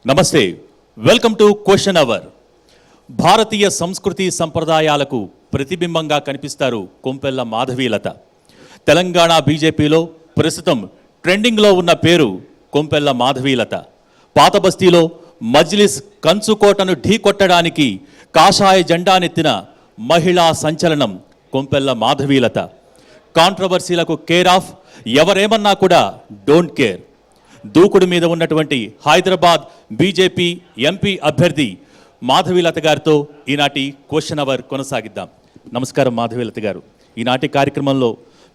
నమస్తే, welcome to question hour. భారతీయ సంస్కృతి సంప్రదాయాలకు ప్రతిబింబంగా కనిపిస్తారు కొంపెల్ల మాధవీలత. తెలంగాణ బీజేపీలో ప్రస్తుతం ట్రెండింగ్లో ఉన్న పేరు కొంపెల్ల మాధవీలత. పాత బస్తీలో మజ్లిస్ కంచుకోటను ఢీకొట్టడానికి కాషాయ జెండానెత్తిన మహిళా సంచలనం కొంపెల్ల మాధవీలత. కాంట్రవర్సీలకు కేర్ ఆఫ్, ఎవరేమన్నా కూడా డోంట్ కేర్. దూకుడు మీద ఉన్నటువంటి హైదరాబాద్ బీజేపీ ఎంపీ అభ్యర్థి మాధవీలత గారితో ఈనాటి క్వశ్చన్ అవర్ కొనసాగిద్దాం. నమస్కారం మాధవీలత గారు. ఈనాటి కార్యక్రమంలో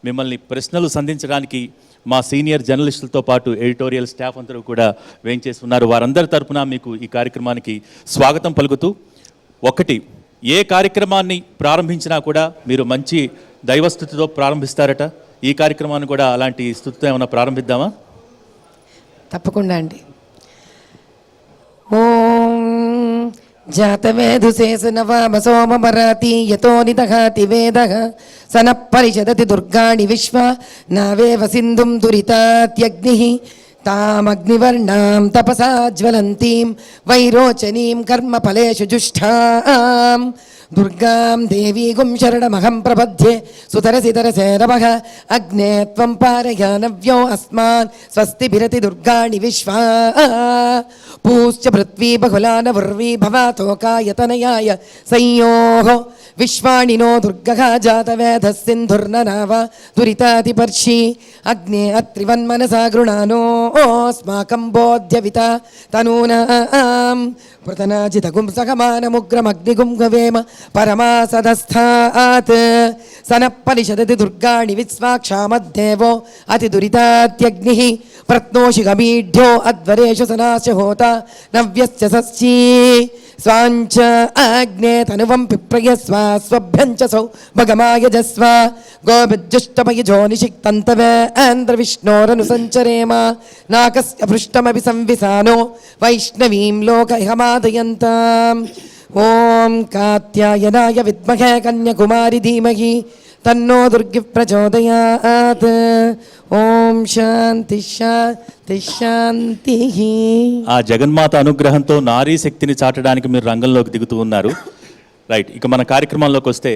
మిమ్మల్ని ప్రశ్నలు సంధించడానికి మా సీనియర్ జర్నలిస్టులతో పాటు ఎడిటోరియల్ స్టాఫ్ అందరూ కూడా వేయించేస్తున్నారు. వారందరి తరపున మీకు ఈ కార్యక్రమానికి స్వాగతం పలుకుతూ, ఒకటి, ఏ కార్యక్రమాన్ని ప్రారంభించినా కూడా మీరు మంచి దైవస్థుతితో ప్రారంభిస్తారట. ఈ కార్యక్రమాన్ని కూడా అలాంటి స్థుతితో ఏమైనా ప్రారంభిద్దామా? తప్పకుండా అండి. ఓం జాతవేదుశేషనవామసోమమరాతి యతో నిదహాతి వేదః సన పరిషదతి దుర్గాణి విశ్వ నావేవ సింధుం దురితాత్యగ్నిః తామగ్నివర్ణాం తపసా జ్వలంతీం వైరోచనీం కర్మఫలేషు జుష్టాం దుర్గాం దేవీగుం శరణమహం ప్రపద్యే సుతరసితరసే నమః అగ్నే త్వం పారయానవ్యో అస్మాన్ స్వస్తి భిరతి దుర్గాణి విశ్వా పూశ్చ పృథ్వీ బహుళాన వర్వీ భవాతోకాయతనయాయ సంయోః విశ్వాణినో దుర్గః జాతవేధः సింధుర్ననావ దురితాదిపర్షి అగ్నే అత్రివన్మనసా గృణానో స్మాకం బోధ్యవిత తనూనాం పృతనాజితగుం సహమానముగ్రమగ్నిగుం గవేమ పరమాసదస్థాత్ సనప్పనిషదతి దుర్గాణి విశ్వాక్షామద్దేవో అతి దురితాత్యగ్నిః ప్రత్నోషి గమీఢ్యో అధ్వరేషు సనాశ హోత నవ్యస్య సస్యీ స్వాంచ అగ్నే తనువం పిప్రయస్వ స్వభ్యంచ సౌ భగమాయజస్వ గోభిర్జుష్టమయజో నిషిక్తంతవేంద్ర విష్ణోరను సంచరేమ నాకస్య పృష్టమపి సంవిసానో వైష్ణవీం లోకైహమాదయంతాం ఓం కాత్యాయనాయ విద్మహే కన్యకుమారి ధీమహి తన్నో దుర్గి ప్రచోదయాత్. ఓం శాంతి శాంతి శాంతి. ఆ జగన్మాత అనుగ్రహంతో నారీ శక్తిని చాటడానికి మీరు రంగంలోకి దిగుతూ ఉన్నారు. రైట్, ఇక మన కార్యక్రమంలోకి వస్తే,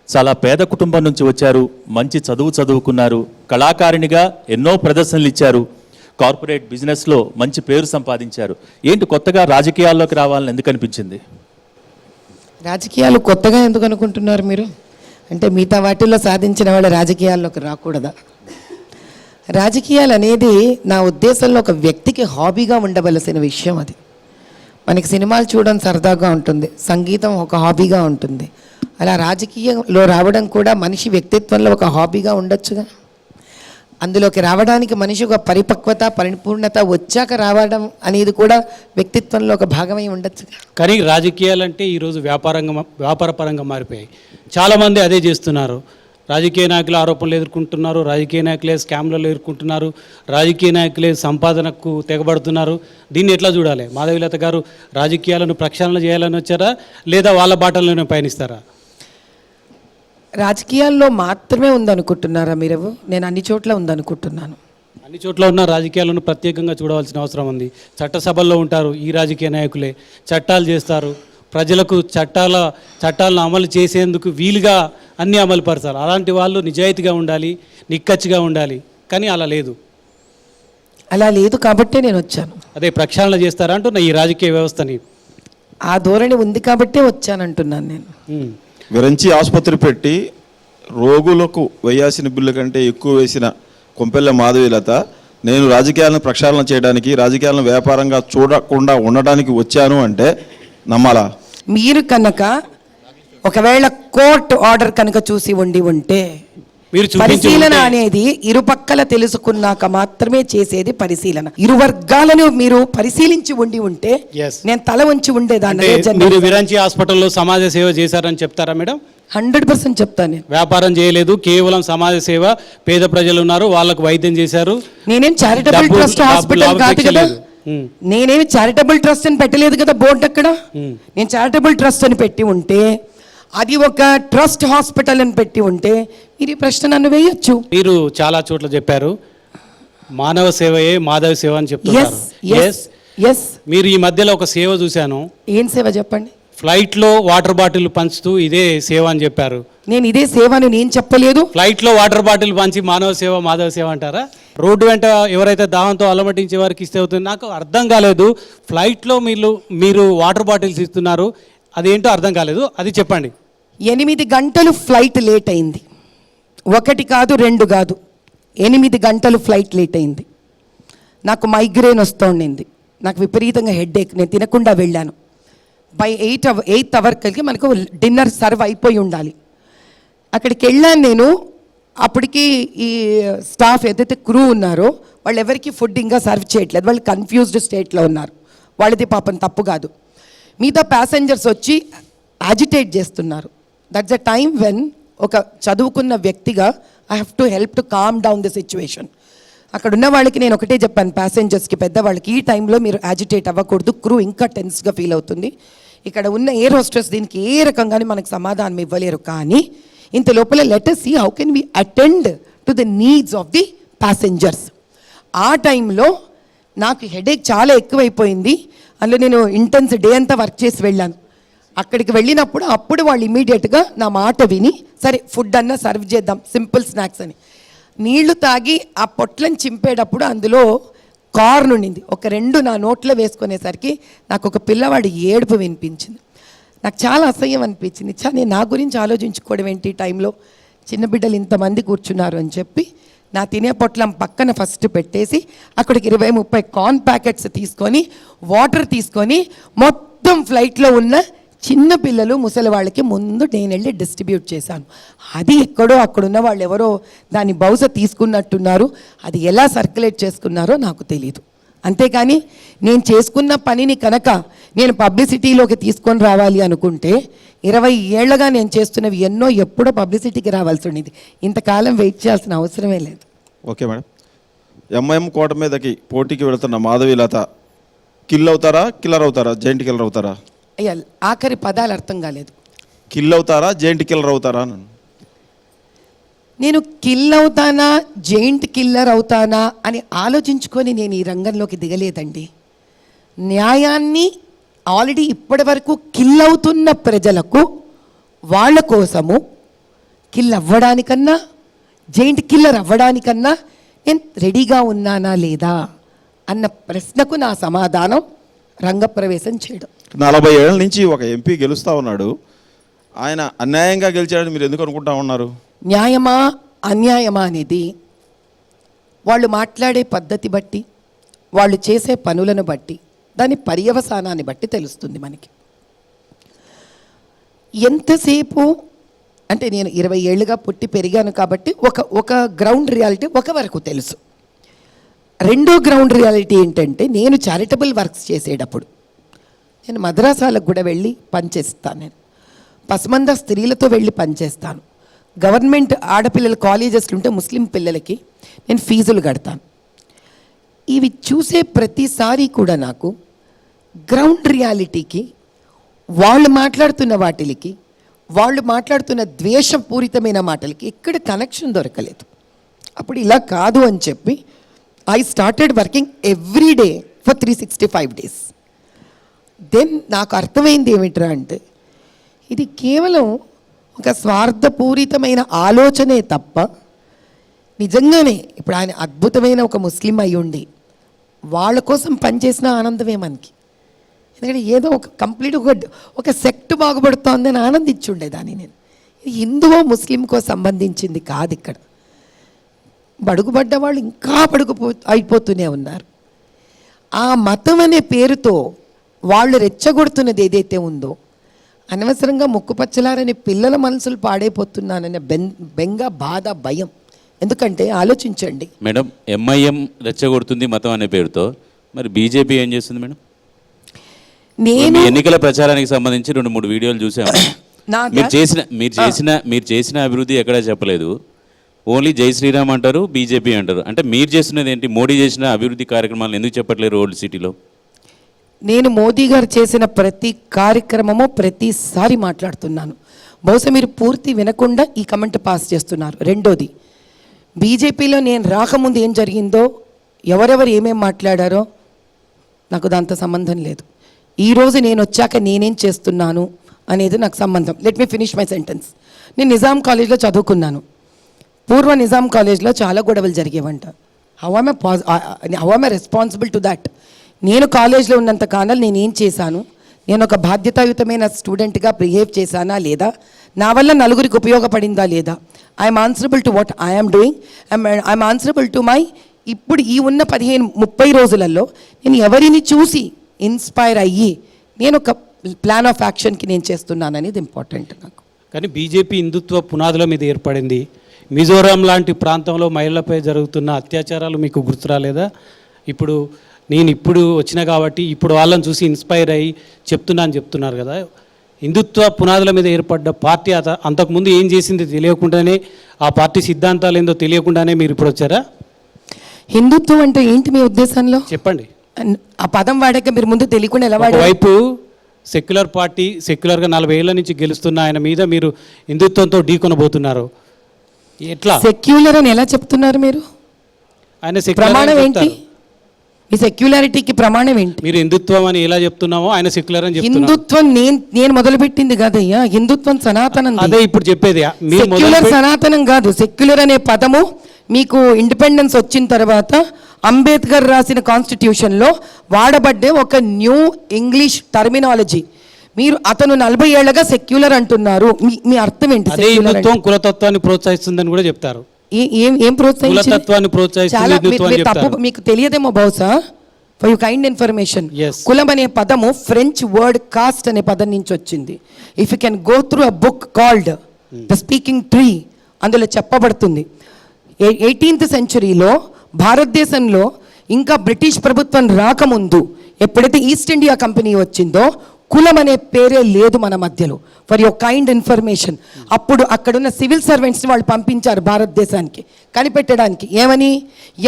చాలా పేద కుటుంబం నుంచి వచ్చారు, మంచి చదువుకున్నారు, కళాకారిణిగా ఎన్నో ప్రదర్శనలు ఇచ్చారు, కార్పొరేట్ బిజినెస్లో మంచి పేరు సంపాదించారు. ఏంటి కొత్తగా రాజకీయాల్లోకి రావాలని ఎందుకు అనిపించింది? రాజకీయాలు కొత్తగా ఎందుకు అనుకుంటున్నారు మీరు? అంటే మిగతా వాటిల్లో సాధించిన వాళ్ళు రాజకీయాల్లోకి రాకూడదా? రాజకీయాలు అనేది నా ఉద్దేశంలో ఒక వ్యక్తికి హాబీగా ఉండవలసిన విషయం. అది మనకి సినిమాలు చూడడం సరదాగా ఉంటుంది, సంగీతం ఒక హాబీగా ఉంటుంది. అలా రాజకీయంలో రావడం కూడా మనిషి వ్యక్తిత్వంలో ఒక హాబీగా ఉండొచ్చుగా. అందులోకి రావడానికి మనిషి ఒక పరిపక్వత, పరిపూర్ణత వచ్చాక రావడం అనేది కూడా వ్యక్తిత్వంలో ఒక భాగమై ఉండొచ్చు. కానీ రాజకీయాలంటే ఈరోజు వ్యాపారపరంగా మారిపోయాయి. చాలామంది అదే చేస్తున్నారు. రాజకీయ నాయకులు ఆరోపణలు ఎదుర్కొంటున్నారు, రాజకీయ నాయకులే స్కామ్లలో ఎదుర్కొంటున్నారు, రాజకీయ నాయకులే సంపాదనకు తెగబడుతున్నారు. దీన్ని ఎట్లా చూడాలి? మాధవీలత గారు రాజకీయాలను ప్రక్షాళన చేయాలని వచ్చారా, లేదా వాళ్ళ బాటల్లోనే పయనిస్తారా? రాజకీయాల్లో మాత్రమే ఉందనుకుంటున్నారా మీరు? నేను అన్ని చోట్ల ఉందనుకుంటున్నాను. అన్ని చోట్ల ఉన్న రాజకీయాలను ప్రత్యేకంగా చూడవలసిన అవసరం ఉంది. చట్టసభల్లో ఉంటారు ఈ రాజకీయ నాయకులే, చట్టాలు చేస్తారు, ప్రజలకు చట్టాలను అమలు చేసేందుకు వీలుగా అన్నీ అమలు పరచాలి. అలాంటి వాళ్ళు నిజాయితీగా ఉండాలి, నిక్కచ్చిగా ఉండాలి. కానీ అలా లేదు. అలా లేదు కాబట్టే నేను వచ్చాను. అదే ప్రక్షాళన చేస్తారా అంటున్న ఈ రాజకీయ వ్యవస్థని. ఆ ధోరణి ఉంది కాబట్టే వచ్చానంటున్నాను నేను. విరంచి ఆసుపత్రి పెట్టి రోగులకు వేయాల్సిన బిల్లు కంటే ఎక్కువ వేసిన కొంపెల్ల మాధవీలత, నేను రాజకీయాలను ప్రక్షాళన చేయడానికి, రాజకీయాలను వ్యాపారంగా చూడకుండా ఉండడానికి వచ్చాను అంటే నమ్మాలా? మీరు కనుక ఒకవేళ కోర్టు ఆర్డర్ కనుక చూసి ఉంటే, పరిశీలన అనేది ఇరుపక్కల తెలుసుకున్నాక మాత్రమే చేసేది పరిశీలన. ఇరు వర్గాలను మీరు పరిశీలించి ఉంటే నేను తల వంచి ఉండేదాన్ని. మీరు విరంచి హాస్పిటల్లో సమాజ సేవ చేశారని చెప్తారా మేడం? 100% చెప్తాను. నేను వ్యాపారం చేయలేదు, కేవలం సమాజ సేవ. పేద ప్రజలు ఉన్నారు, వాళ్ళకు వైద్యం చేశారు. నేనేం చారిటబుల్ ట్రస్ట్ హాస్పిటల్ కాదు కదా. నేనేమి చారిటబుల్ ట్రస్ట్ అని పెట్టలేదు కదా బోర్డు అక్కడ. నేను చారిటబుల్ ట్రస్ట్ అని పెట్టి ఉంటే, అది ఒక ట్రస్ట్ హాస్పిటల్ అని పెట్టి ఉంటే మీరు ఈ ప్రశ్న నన్ను వేయొచ్చు. మీరు చాలా చోట్ల చెప్పారు మానవ సేవయే మాధవ సేవ అని చెప్తున్నారు. ఎస్. మీరు ఈ మధ్యలో ఒక సేవ చూశాను, ఏం సేవ చెప్పండి? ఫ్లైట్లో వాటర్ బాటిల్ పంచుతూ ఇదే సేవ అని చెప్పారు. నేను ఇదే సేవ అని నేను చెప్పలేదు. ఫ్లైట్లో వాటర్ బాటిల్ పంచి మానవ సేవ మాధవ సేవ అంటారా? రోడ్డు వెంట ఎవరైతే దాహంతో అలమటించే వారికి ఇస్తే అవుతుంది. నాకు అర్థం కాలేదు. ఫ్లైట్లో మీరు వాటర్ బాటిల్స్ ఇస్తున్నారు, అదేంటో అర్థం కాలేదు, అది చెప్పండి. 8 గంటలు ఫ్లైట్ లేట్ అయింది. 1 కాదు 2 కాదు, 8 గంటలు ఫ్లైట్ లేట్ అయింది. నాకు మైగ్రేన్ వస్తోండింది, నాకు విపరీతంగా హెడ్ఏక్, నేను తినకుండా వెళ్ళాను. బై 8th అవర్కి మనకు డిన్నర్ సర్వ్ అయిపోయి ఉండాలి. అక్కడికి వెళ్ళాను నేను. అప్పటికి ఈ స్టాఫ్ ఏదైతే క్రూ ఉన్నారో వాళ్ళు ఎవరికి ఫుడ్ ఇంకా సర్వ్ చేయట్లేదు, వాళ్ళు కన్ఫ్యూజ్డ్ స్టేట్లో ఉన్నారు. వాళ్ళది పాపం తప్పు కాదు. మిగతా ప్యాసెంజర్స్ వచ్చి యాజిటేట్ చేస్తున్నారు. దట్స్ అ టైమ్ వెన్ ఒక చదువుకున్న వ్యక్తిగా I have to help to calm down the situation. అక్కడ ఉన్న వాళ్ళకి నేను ఒకటే చెప్పాను, ప్యాసెంజర్స్కి, పెద్దవాళ్ళకి, ఈ టైంలో మీరు యాజిటేట్ అవ్వకూడదు, క్రూ ఇంకా టెన్స్గా ఫీల్ అవుతుంది. ఇక్కడ ఉన్న ఎయిర్ హోస్టెస్ దీనికి ఏ రకంగానే మనకు సమాధానం ఇవ్వలేరు. కానీ ఇంత లోపల let us see how can we attend to the needs of the passengers. ఆ టైంలో నాకు హెడేక్ చాలా ఎక్కువైపోయింది. అందులో నేను ఇంటెన్స్ డే అంతా వర్క్ చేసి వెళ్ళాను. అక్కడికి వెళ్ళినప్పుడు అప్పుడు వాళ్ళు ఇమీడియట్గా నా మాట విని సరే ఫుడ్ అన్నా సర్వ్ చేద్దాం, సింపుల్ స్నాక్స్ అని. నీళ్లు తాగి ఆ పొట్లను చింపేటప్పుడు అందులో కార్న్ ఉండింది. ఒక 2 నా నోట్లో వేసుకునేసరికి నాకు ఒక పిల్లవాడి ఏడుపు వినిపించింది. నాకు చాలా అసహ్యం అనిపించింది. నేను నా గురించి ఆలోచించుకోవడం ఏంటి టైంలో, చిన్న బిడ్డలు ఇంతమంది కూర్చున్నారు అని చెప్పి నా తినే పొట్లం పక్కన ఫస్ట్ పెట్టేసి అక్కడికి 20-30 కార్న్ ప్యాకెట్స్ తీసుకొని వాటర్ తీసుకొని మొత్తం ఫ్లైట్లో ఉన్న చిన్న పిల్లలు ముసలి వాళ్ళకి ముందు నేను వెళ్ళి డిస్ట్రిబ్యూట్ చేశాను. అది ఎక్కడో అక్కడున్న వాళ్ళు ఎవరో దాన్ని బహుశా తీసుకున్నట్టున్నారు. అది ఎలా సర్క్యులేట్ చేసుకున్నారో నాకు తెలీదు. అంతేకాని నేను చేసుకున్న పనిని కనుక నేను పబ్లిసిటీలోకి తీసుకొని రావాలి అనుకుంటే 20 ఏళ్లుగా నేను చేస్తున్నవి ఎన్నో ఎప్పుడో పబ్లిసిటీకి రావాల్సి ఉండేది. ఇంతకాలం వెయిట్ చేయాల్సిన అవసరమే లేదు. Okay madam. ఎంఐఎం కోట మీదకి పోటీకి వెళుతున్న మాధవీలత కిల్ అవుతారా, కిల్లర్ అవుతారా, జైంట్ కిల్లర్ అవుతారా? అయ్యా, ఆఖరి పదాలు అర్థం కాలేదు. కిల్ అవుతారా, జైంట్ కిల్లర్ అవుతారా? నేను కిల్ అవుతానా, జైంట్ కిల్లర్ అవుతానా అని ఆలోచించుకొని నేను ఈ రంగంలోకి దిగలేదండి. న్యాయాన్ని ఆల్రెడీ ఇప్పటి వరకు కిల్ అవుతున్న ప్రజలకు వాళ్ళ కోసము కిల్ అవ్వడానికన్నా జైంట్ కిల్లర్ అవ్వడానికన్నా నేను రెడీగా ఉన్నానా లేదా అన్న ప్రశ్నకు నా సమాధానం రంగప్రవేశం చేయడం. 40 ఏళ్ళ నుంచి ఒక ఎంపీ గెలుస్తూ ఉన్నాడు, ఆయన అన్యాయంగా గెలిచాడని మీరు ఎందుకు అనుకుంటా ఉన్నారు? న్యాయమా అన్యాయమా అనేది వాళ్ళు మాట్లాడే పద్ధతి బట్టి, వాళ్ళు చేసే పనులను బట్టి, దాని పర్యవసానాన్ని బట్టి తెలుస్తుంది మనకి. ఎంతసేపు అంటే నేను 20 ఏళ్ళుగా పుట్టి పెరిగాను కాబట్టి ఒక గ్రౌండ్ రియాలిటీ ఒక వరకు తెలుసు. రెండో గ్రౌండ్ రియాలిటీ ఏంటంటే నేను చారిటబుల్ వర్క్స్ చేసేటప్పుడు నేను మద్రాసాలకు కూడా వెళ్ళి పనిచేస్తాను. నేను పసమంద స్త్రీలతో వెళ్ళి పనిచేస్తాను. గవర్నమెంట్ ఆడపిల్లల కాలేజెస్లు ఉంటే ముస్లిం పిల్లలకి నేను ఫీజులు కడతాను. ఇవి చూసే ప్రతిసారి కూడా నాకు గ్రౌండ్ రియాలిటీకి, వాళ్ళు మాట్లాడుతున్న వాటికి, వాళ్ళు మాట్లాడుతున్న ద్వేషపూరితమైన మాటలకి ఎక్కడ కనెక్షన్ దొరకలేదు. అప్పుడు ఇలా కాదు అని చెప్పి I started working every day for 365 days. Then నాకు అర్థమైంది ఏమిట్రా అంటే ఇది కేవలం ఒక స్వార్థపూరితమైన ఆలోచనే తప్ప నిజంగానే ఇప్పుడు ఆయన అద్భుతమైన ఒక ముస్లిం అయి ఉండి వాళ్ళ కోసం పనిచేసిన ఆనందమే మనకి. ఎందుకంటే ఏదో ఒక కంప్లీట్ ఒక సెక్ట్ బాగుపడుతోందని ఆనందించుండేదాన్ని నేను. ఇది హిందువో ముస్లింకో సంబంధించింది కాదు. ఇక్కడ బడుగుపడ్డ వాళ్ళు ఇంకా అయిపోతూనే ఉన్నారు. ఆ మతం అనే పేరుతో వాళ్ళు రెచ్చగొడుతున్నది ఏదైతే ఉందో, అనవసరంగా ముక్కుపచ్చలారని పిల్లల మనసులు పాడైపోతున్నాననే బెంగ, బాధ, భయం. ఎందుకంటే ఆలోచించండి మేడం, ఎంఐఎం రెచ్చగొడుతుంది మతం అనే పేరుతో, మరి బీజేపీ ఏం చేస్తుంది మేడం? నేను ఎన్నికల ప్రచారానికి సంబంధించి 2-3 వీడియోలు చూసాము. మీరు చేసిన అభివృద్ధి ఎక్కడా చెప్పలేదు. ఓన్లీ జై శ్రీరామ్ అంటారు, బీజేపీ అంటారు. అంటే మీరు చేస్తున్నది ఏంటి? మోడీ చేసిన అభివృద్ధి కార్యక్రమాలను ఎందుకు చెప్పట్లేరు ఓల్డ్ సిటీలో? నేను మోదీ గారు చేసిన ప్రతి కార్యక్రమము ప్రతిసారి మాట్లాడుతున్నాను. బహుశా మీరు పూర్తి వినకుండా ఈ కమెంట్ పాస్ చేస్తున్నారు. రెండోది, బీజేపీలో నేను రాకముందు ఏం జరిగిందో, ఎవరెవరు ఏమేం మాట్లాడారో నాకు దాంతో సంబంధం లేదు. ఈరోజు నేను వచ్చాక నేనేం చేస్తున్నాను అనేది నాకు సంబంధం. Let me finish my sentence. నేను నిజాం కాలేజ్లో చదువుకున్నాను. పూర్వ నిజాం కాలేజ్లో చాలా గొడవలు జరిగేవంట. How am I responsible to that? నేను కాలేజ్లో ఉన్నంత కాలం నేనేం చేశాను? నేను ఒక బాధ్యతాయుతమైన స్టూడెంట్గా బిహేవ్ చేశానా లేదా? నా వల్ల నలుగురికి ఉపయోగపడిందా లేదా? I'm answerable to what I'm doing. I'm answerable to my ఇప్పుడు ఈ ఉన్న 15-30 రోజులలో నేను ఎవరిని చూసి ఇన్స్పైర్ అయ్యి నేను ఒక ప్లాన్ ఆఫ్ యాక్షన్కి నేను చేస్తున్నాను అనేది ఇంపార్టెంట్ నాకు. కానీ బీజేపీ హిందుత్వ పునాదుల మీద ఏర్పడింది. మిజోరాం లాంటి ప్రాంతంలో మహిళలపై జరుగుతున్న అత్యాచారాలు మీకు గుర్తురాలేదా? ఇప్పుడు వచ్చిన కాబట్టి ఇప్పుడు వాళ్ళని చూసి ఇన్స్పైర్ అయ్యి చెప్తున్నారు కదా. హిందుత్వ పునాదుల మీద ఏర్పడ్డ పార్టీ అంతకుముందు ఏం చేసింది తెలియకుండానే, ఆ పార్టీ సిద్ధాంతాలు ఏందో తెలియకుండానే మీరు ఇప్పుడు వచ్చారా? హిందుత్వం అంటే ఏంటి మీ ఉద్దేశంలో చెప్పండి. ఆ పదం వాడాక మీరు ముందు తెలియకుండా ఎలా వాడారు? వైపు సెక్యులర్ పార్టీ, సెక్యులర్గా 40 ఏళ్ల నుంచి గెలుస్తున్న ఆయన మీద మీరు హిందుత్వంతో ఢీకొనబోతున్నారు. ఎట్లా సెక్యులర్ అని ఎలా చెప్తున్నారు మీరు? ఆయన ప్రమాణం ఏంటి? ఈ సెక్యులారిటీకి ప్రమాణం ఏంటి? మీరు హిందుత్వం అని ఎలా చెప్తున్నామో ఆయన సెక్యులర్ అని చెప్తున్నారు. హిందుత్వం నేను మొదలుపెట్టింది కాదయ్యా. హిందుత్వం సనాతనం. అదే ఇప్పుడు చెప్పేది. సెక్యులర్ సనాతనం కాదు. సెక్యులర్ అనే పదము మీకు ఇండిపెండెన్స్ వచ్చిన తర్వాత అంబేద్కర్ రాసిన కాన్స్టిట్యూషన్లో వాడబడ్డే ఒక న్యూ ఇంగ్లీష్ టర్మినాలజీ. మీరు అతను 40 ఏళ్లుగా సెక్యులర్ అంటున్నారు. మీ అర్థం ఏంటి? అదే హిందుత్వం కులతత్వాన్ని ప్రోత్సహిస్తుందని కూడా చెప్తారు. ఏం కులతత్వాన్ని ప్రోత్సహిస్తుంది తప్పు. మీకు తెలియదేమో బహుశా. ఫర్ యూ కైండ్ ఇన్ఫర్మేషన్, కులం అనే పదము ఫ్రెంచ్ వర్డ్ కాస్ట్ అనే పదం నుంచి వచ్చింది. If you can go through a book called the speaking tree, అందులో చెప్పబడుతుంది 18th సెంచరీలో భారతదేశంలో ఇంకా బ్రిటిష్ ప్రభుత్వం రాకముందు ఎప్పుడైతే ఈస్ట్ ఇండియా కంపెనీ వచ్చిందో కులం అనే పేరే లేదు మన మధ్యలో. For your kind information. అప్పుడు అక్కడున్న సివిల్ సర్వెంట్స్ని వాళ్ళు పంపించారు భారతదేశానికి కనిపెట్టడానికి. ఏమని?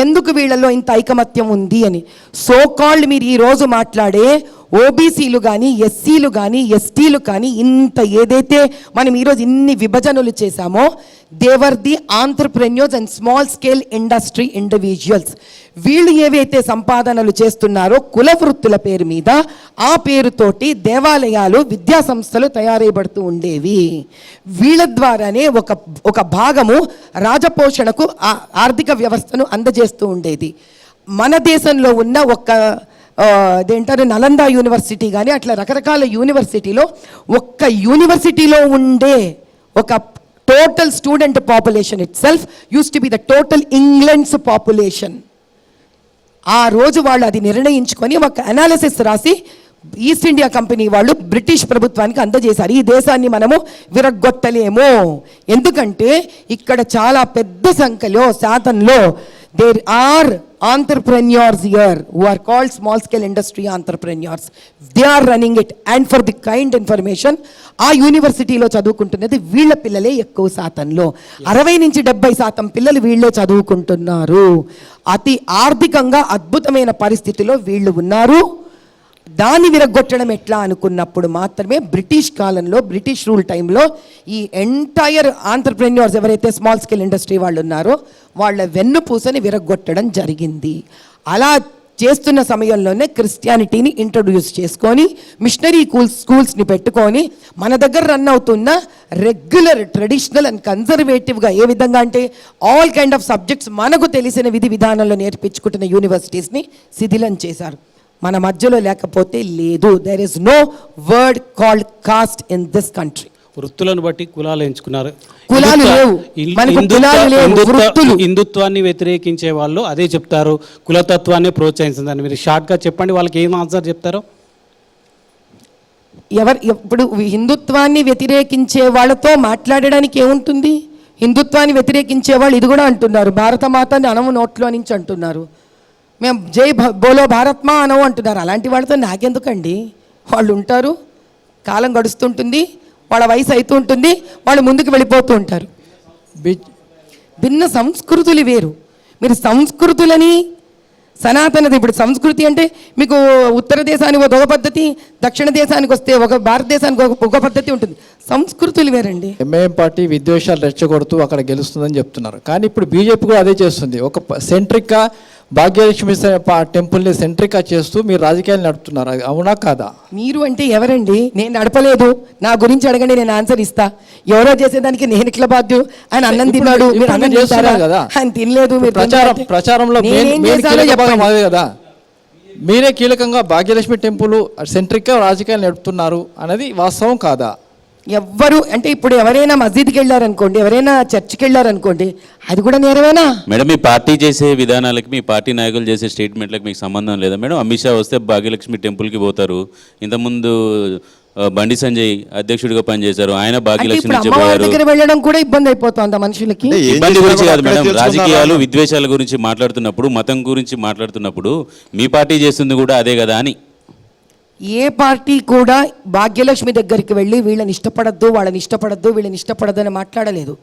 ఎందుకు వీళ్ళలో ఇంత ఐకమత్యం ఉంది అని. సో కాల్డ్ మీరు ఈరోజు మాట్లాడే ఓబీసీలు కానీ, ఎస్సీలు కానీ, ఎస్టీలు కానీ, ఇంత ఏదైతే మనం ఈరోజు ఇన్ని విభజనలు చేశామో, they are the entrepreneurs and small scale industry individuals. వీళ్ళు ఏవైతే సంపాదనలు చేస్తున్నారో కుల వృత్తుల పేరు మీద, ఆ పేరుతోటి దేవాలయాలు, విద్యా సంస్థలు తయారైబడుతూ ఉండేవి. వీళ్ళ ద్వారానే ఒక భాగము రాజపోషణకు ఆర్థిక వ్యవస్థను అందజేస్తూ ఉండేది. మన దేశంలో ఉన్న అదేంటారు నలంద యూనివర్సిటీ కానీ అట్లా రకరకాల యూనివర్సిటీలో ఒక్క యూనివర్సిటీలో ఉండే ఒక total student population it self use to be the total England's population. ఆ రోజు వాళ్ళు అది నిర్ణయించుకొని ఒక అనాలిసిస్ రాసి ఈస్ట్ ఇండియా కంపెనీ వాళ్ళు బ్రిటిష్ ప్రభుత్వానికి అందజేశారు. ఈ దేశాన్ని మనము విరగొట్టలేము, ఎందుకంటే ఇక్కడ చాలా పెద్ద సంఖ్యలో శాతంలో there are entrepreneurs here who are called small scale industry entrepreneurs. They are running it. And for the kind information, ఆ యూనివర్సిటీలో చదువుకుంటున్నది వీళ్ళ పిల్లలే ఎక్కువ శాతంలో. 60-70% పిల్లలు వీళ్ళే చదువుకుంటున్నారు. అతి ఆర్థికంగా అద్భుతమైన పరిస్థితిలో వీళ్ళు ఉన్నారు. దాన్ని విరగొట్టడం ఎట్లా అనుకున్నప్పుడు మాత్రమే బ్రిటిష్ కాలంలో, బ్రిటిష్ రూల్ టైంలో ఈ ఎంటైర్ ఆంటర్ప్రెన్యూర్స్ ఎవరైతే స్మాల్ స్కేల్ ఇండస్ట్రీ వాళ్ళు ఉన్నారో వాళ్ళ వెన్నుపూసని విరగొట్టడం జరిగింది. అలా చేస్తున్న సమయంలోనే క్రిస్టియానిటీని ఇంట్రడ్యూస్ చేసుకొని మిషనరీ స్కూల్స్ని పెట్టుకొని మన దగ్గర రన్ అవుతున్న రెగ్యులర్ ట్రెడిషనల్ అండ్ కన్జర్వేటివ్గా ఏ విధంగా అంటే ఆల్ కైండ్ ఆఫ్ సబ్జెక్ట్స్ మనకు తెలిసిన విధి విధానంలో నేర్పించుకుంటున్న యూనివర్సిటీస్ని శిథిలం చేశారు. మన మధ్యలో లేకపోతే లేదు. There is no word called caste in this country. వృత్తులను బట్టి కులాలు ఎంచుకున్నారు. కులాలు లేవు, మనకు కులాలు లేవు, వృత్తులు. హిందుత్వాన్ని వ్యతిరేకించే వాళ్ళు అదే చెప్తారు, కులతత్వాన్ని ప్రోత్సహించిందని. మీరు షార్ట్గా చెప్పండి, వాళ్ళకి ఏం ఆన్సర్ చెప్తారో. ఇప్పుడు హిందుత్వాన్ని వ్యతిరేకించే వాళ్ళతో మాట్లాడడానికి ఏముంటుంది? హిందుత్వాన్ని వ్యతిరేకించే వాళ్ళు ఇది కూడా అంటున్నారు, భారత మాతని అనవు నోట్లో నుంచి అంటున్నారు, మేము జై బోలో భారత్ మా అనవు అంటున్నారు. అలాంటి వాళ్ళతో నాకెందుకండి? వాళ్ళు ఉంటారు, కాలం గడుస్తుంటుంది, వాళ్ళ వయసు అవుతూ ఉంటుంది, వాళ్ళు ముందుకు వెళ్ళిపోతూ ఉంటారు. భిన్న సంస్కృతులు వేరు. మీరు సంస్కృతులని సనాతనది, ఇప్పుడు సంస్కృతి అంటే మీకు ఉత్తర దేశానికి ఒక పద్ధతి, దక్షిణ దేశానికి వస్తే ఒక భారతదేశానికి ఒక పద్ధతి ఉంటుంది, సంస్కృతులు వేరండి. ఎంఐఎం పార్టీ విద్వేషాలు రెచ్చగొడుతూ అక్కడ గెలుస్తుందని చెప్తున్నారు. కానీ ఇప్పుడు బీజేపీ కూడా అదే చేస్తుంది. ఒక సెంట్రిక్గా భాగ్యలక్ష్మి టెంపుల్ని సెంట్రిక్గా చేస్తూ మీరు రాజకీయాలు నడుపుతున్నారు. అది అవునా కాదా? మీరు అంటే ఎవరండి? నేను నడపలేదు, నా గురించి అడగండి, నేను ఆన్సర్ ఇస్తా. ఎవరో చేసేదానికి నేను ఇట్లా బాధ్యు. ఆయన అన్నం ఇప్పుడు- తిన్నాడు, ఇప్పుడు మీరు అన్నం మీరు చేస్తున్నారు చేస్తారా? కదా. ఆయన తినలేదు, మీరు ప్రచారంలో నేనేం చేశానో చెప్పండి. అదే కదా, మీరే కీలకంగా భాగ్యలక్ష్మి టెంపుల్ సెంట్రిక్గా రాజకీయాలు నడుపుతున్నారు అనేది వాస్తవం కాదా? ఎవ్వరు అంటే ఇప్పుడు ఎవరైనా మస్జిద్కి వెళ్ళారనుకోండి, ఎవరైనా చర్చికి వెళ్ళారనుకోండి, అది కూడా నేరమేనా? మేడం మీ పార్టీ చేసే విధానాలకి మీ పార్టీ నాయకులు చేసే స్టేట్మెంట్లకు మీకు సంబంధం లేదా మేడం? అమిత్ షా వస్తే భాగ్యలక్ష్మి టెంపుల్కి పోతారు. ఇంతకుముందు బండి సంజయ్ అధ్యక్షుడిగా పనిచేశారు, ఆయన అంటే భాగ్యలక్ష్మి ఇప్పుడు నుంచి అమ్మవారి పోయారు. దగ్గర వెళ్ళడం కూడా ఇబ్బంది అయిపోతుంది మనుషులకి. అంటే ఏం ఇబ్బంది చేసినా గురించి కూడా కాదు మేడం, అక్కడే రాజకీయాలు తెలుసుకున్నారా? విద్వేషాల గురించి మాట్లాడుతున్నప్పుడు, మతం గురించి మాట్లాడుతున్నప్పుడు మీ పార్టీ చేస్తుంది కూడా అదే కదా అని. ఏ పార్టీ కూడా భాగ్యలక్ష్మి దగ్గరికి వెళ్ళి వీళ్ళని ఇష్టపడద్దు, వాళ్ళని ఇష్టపడద్దు, వీళ్ళని ఇష్టపడద్దు అని మాట్లాడలేదు.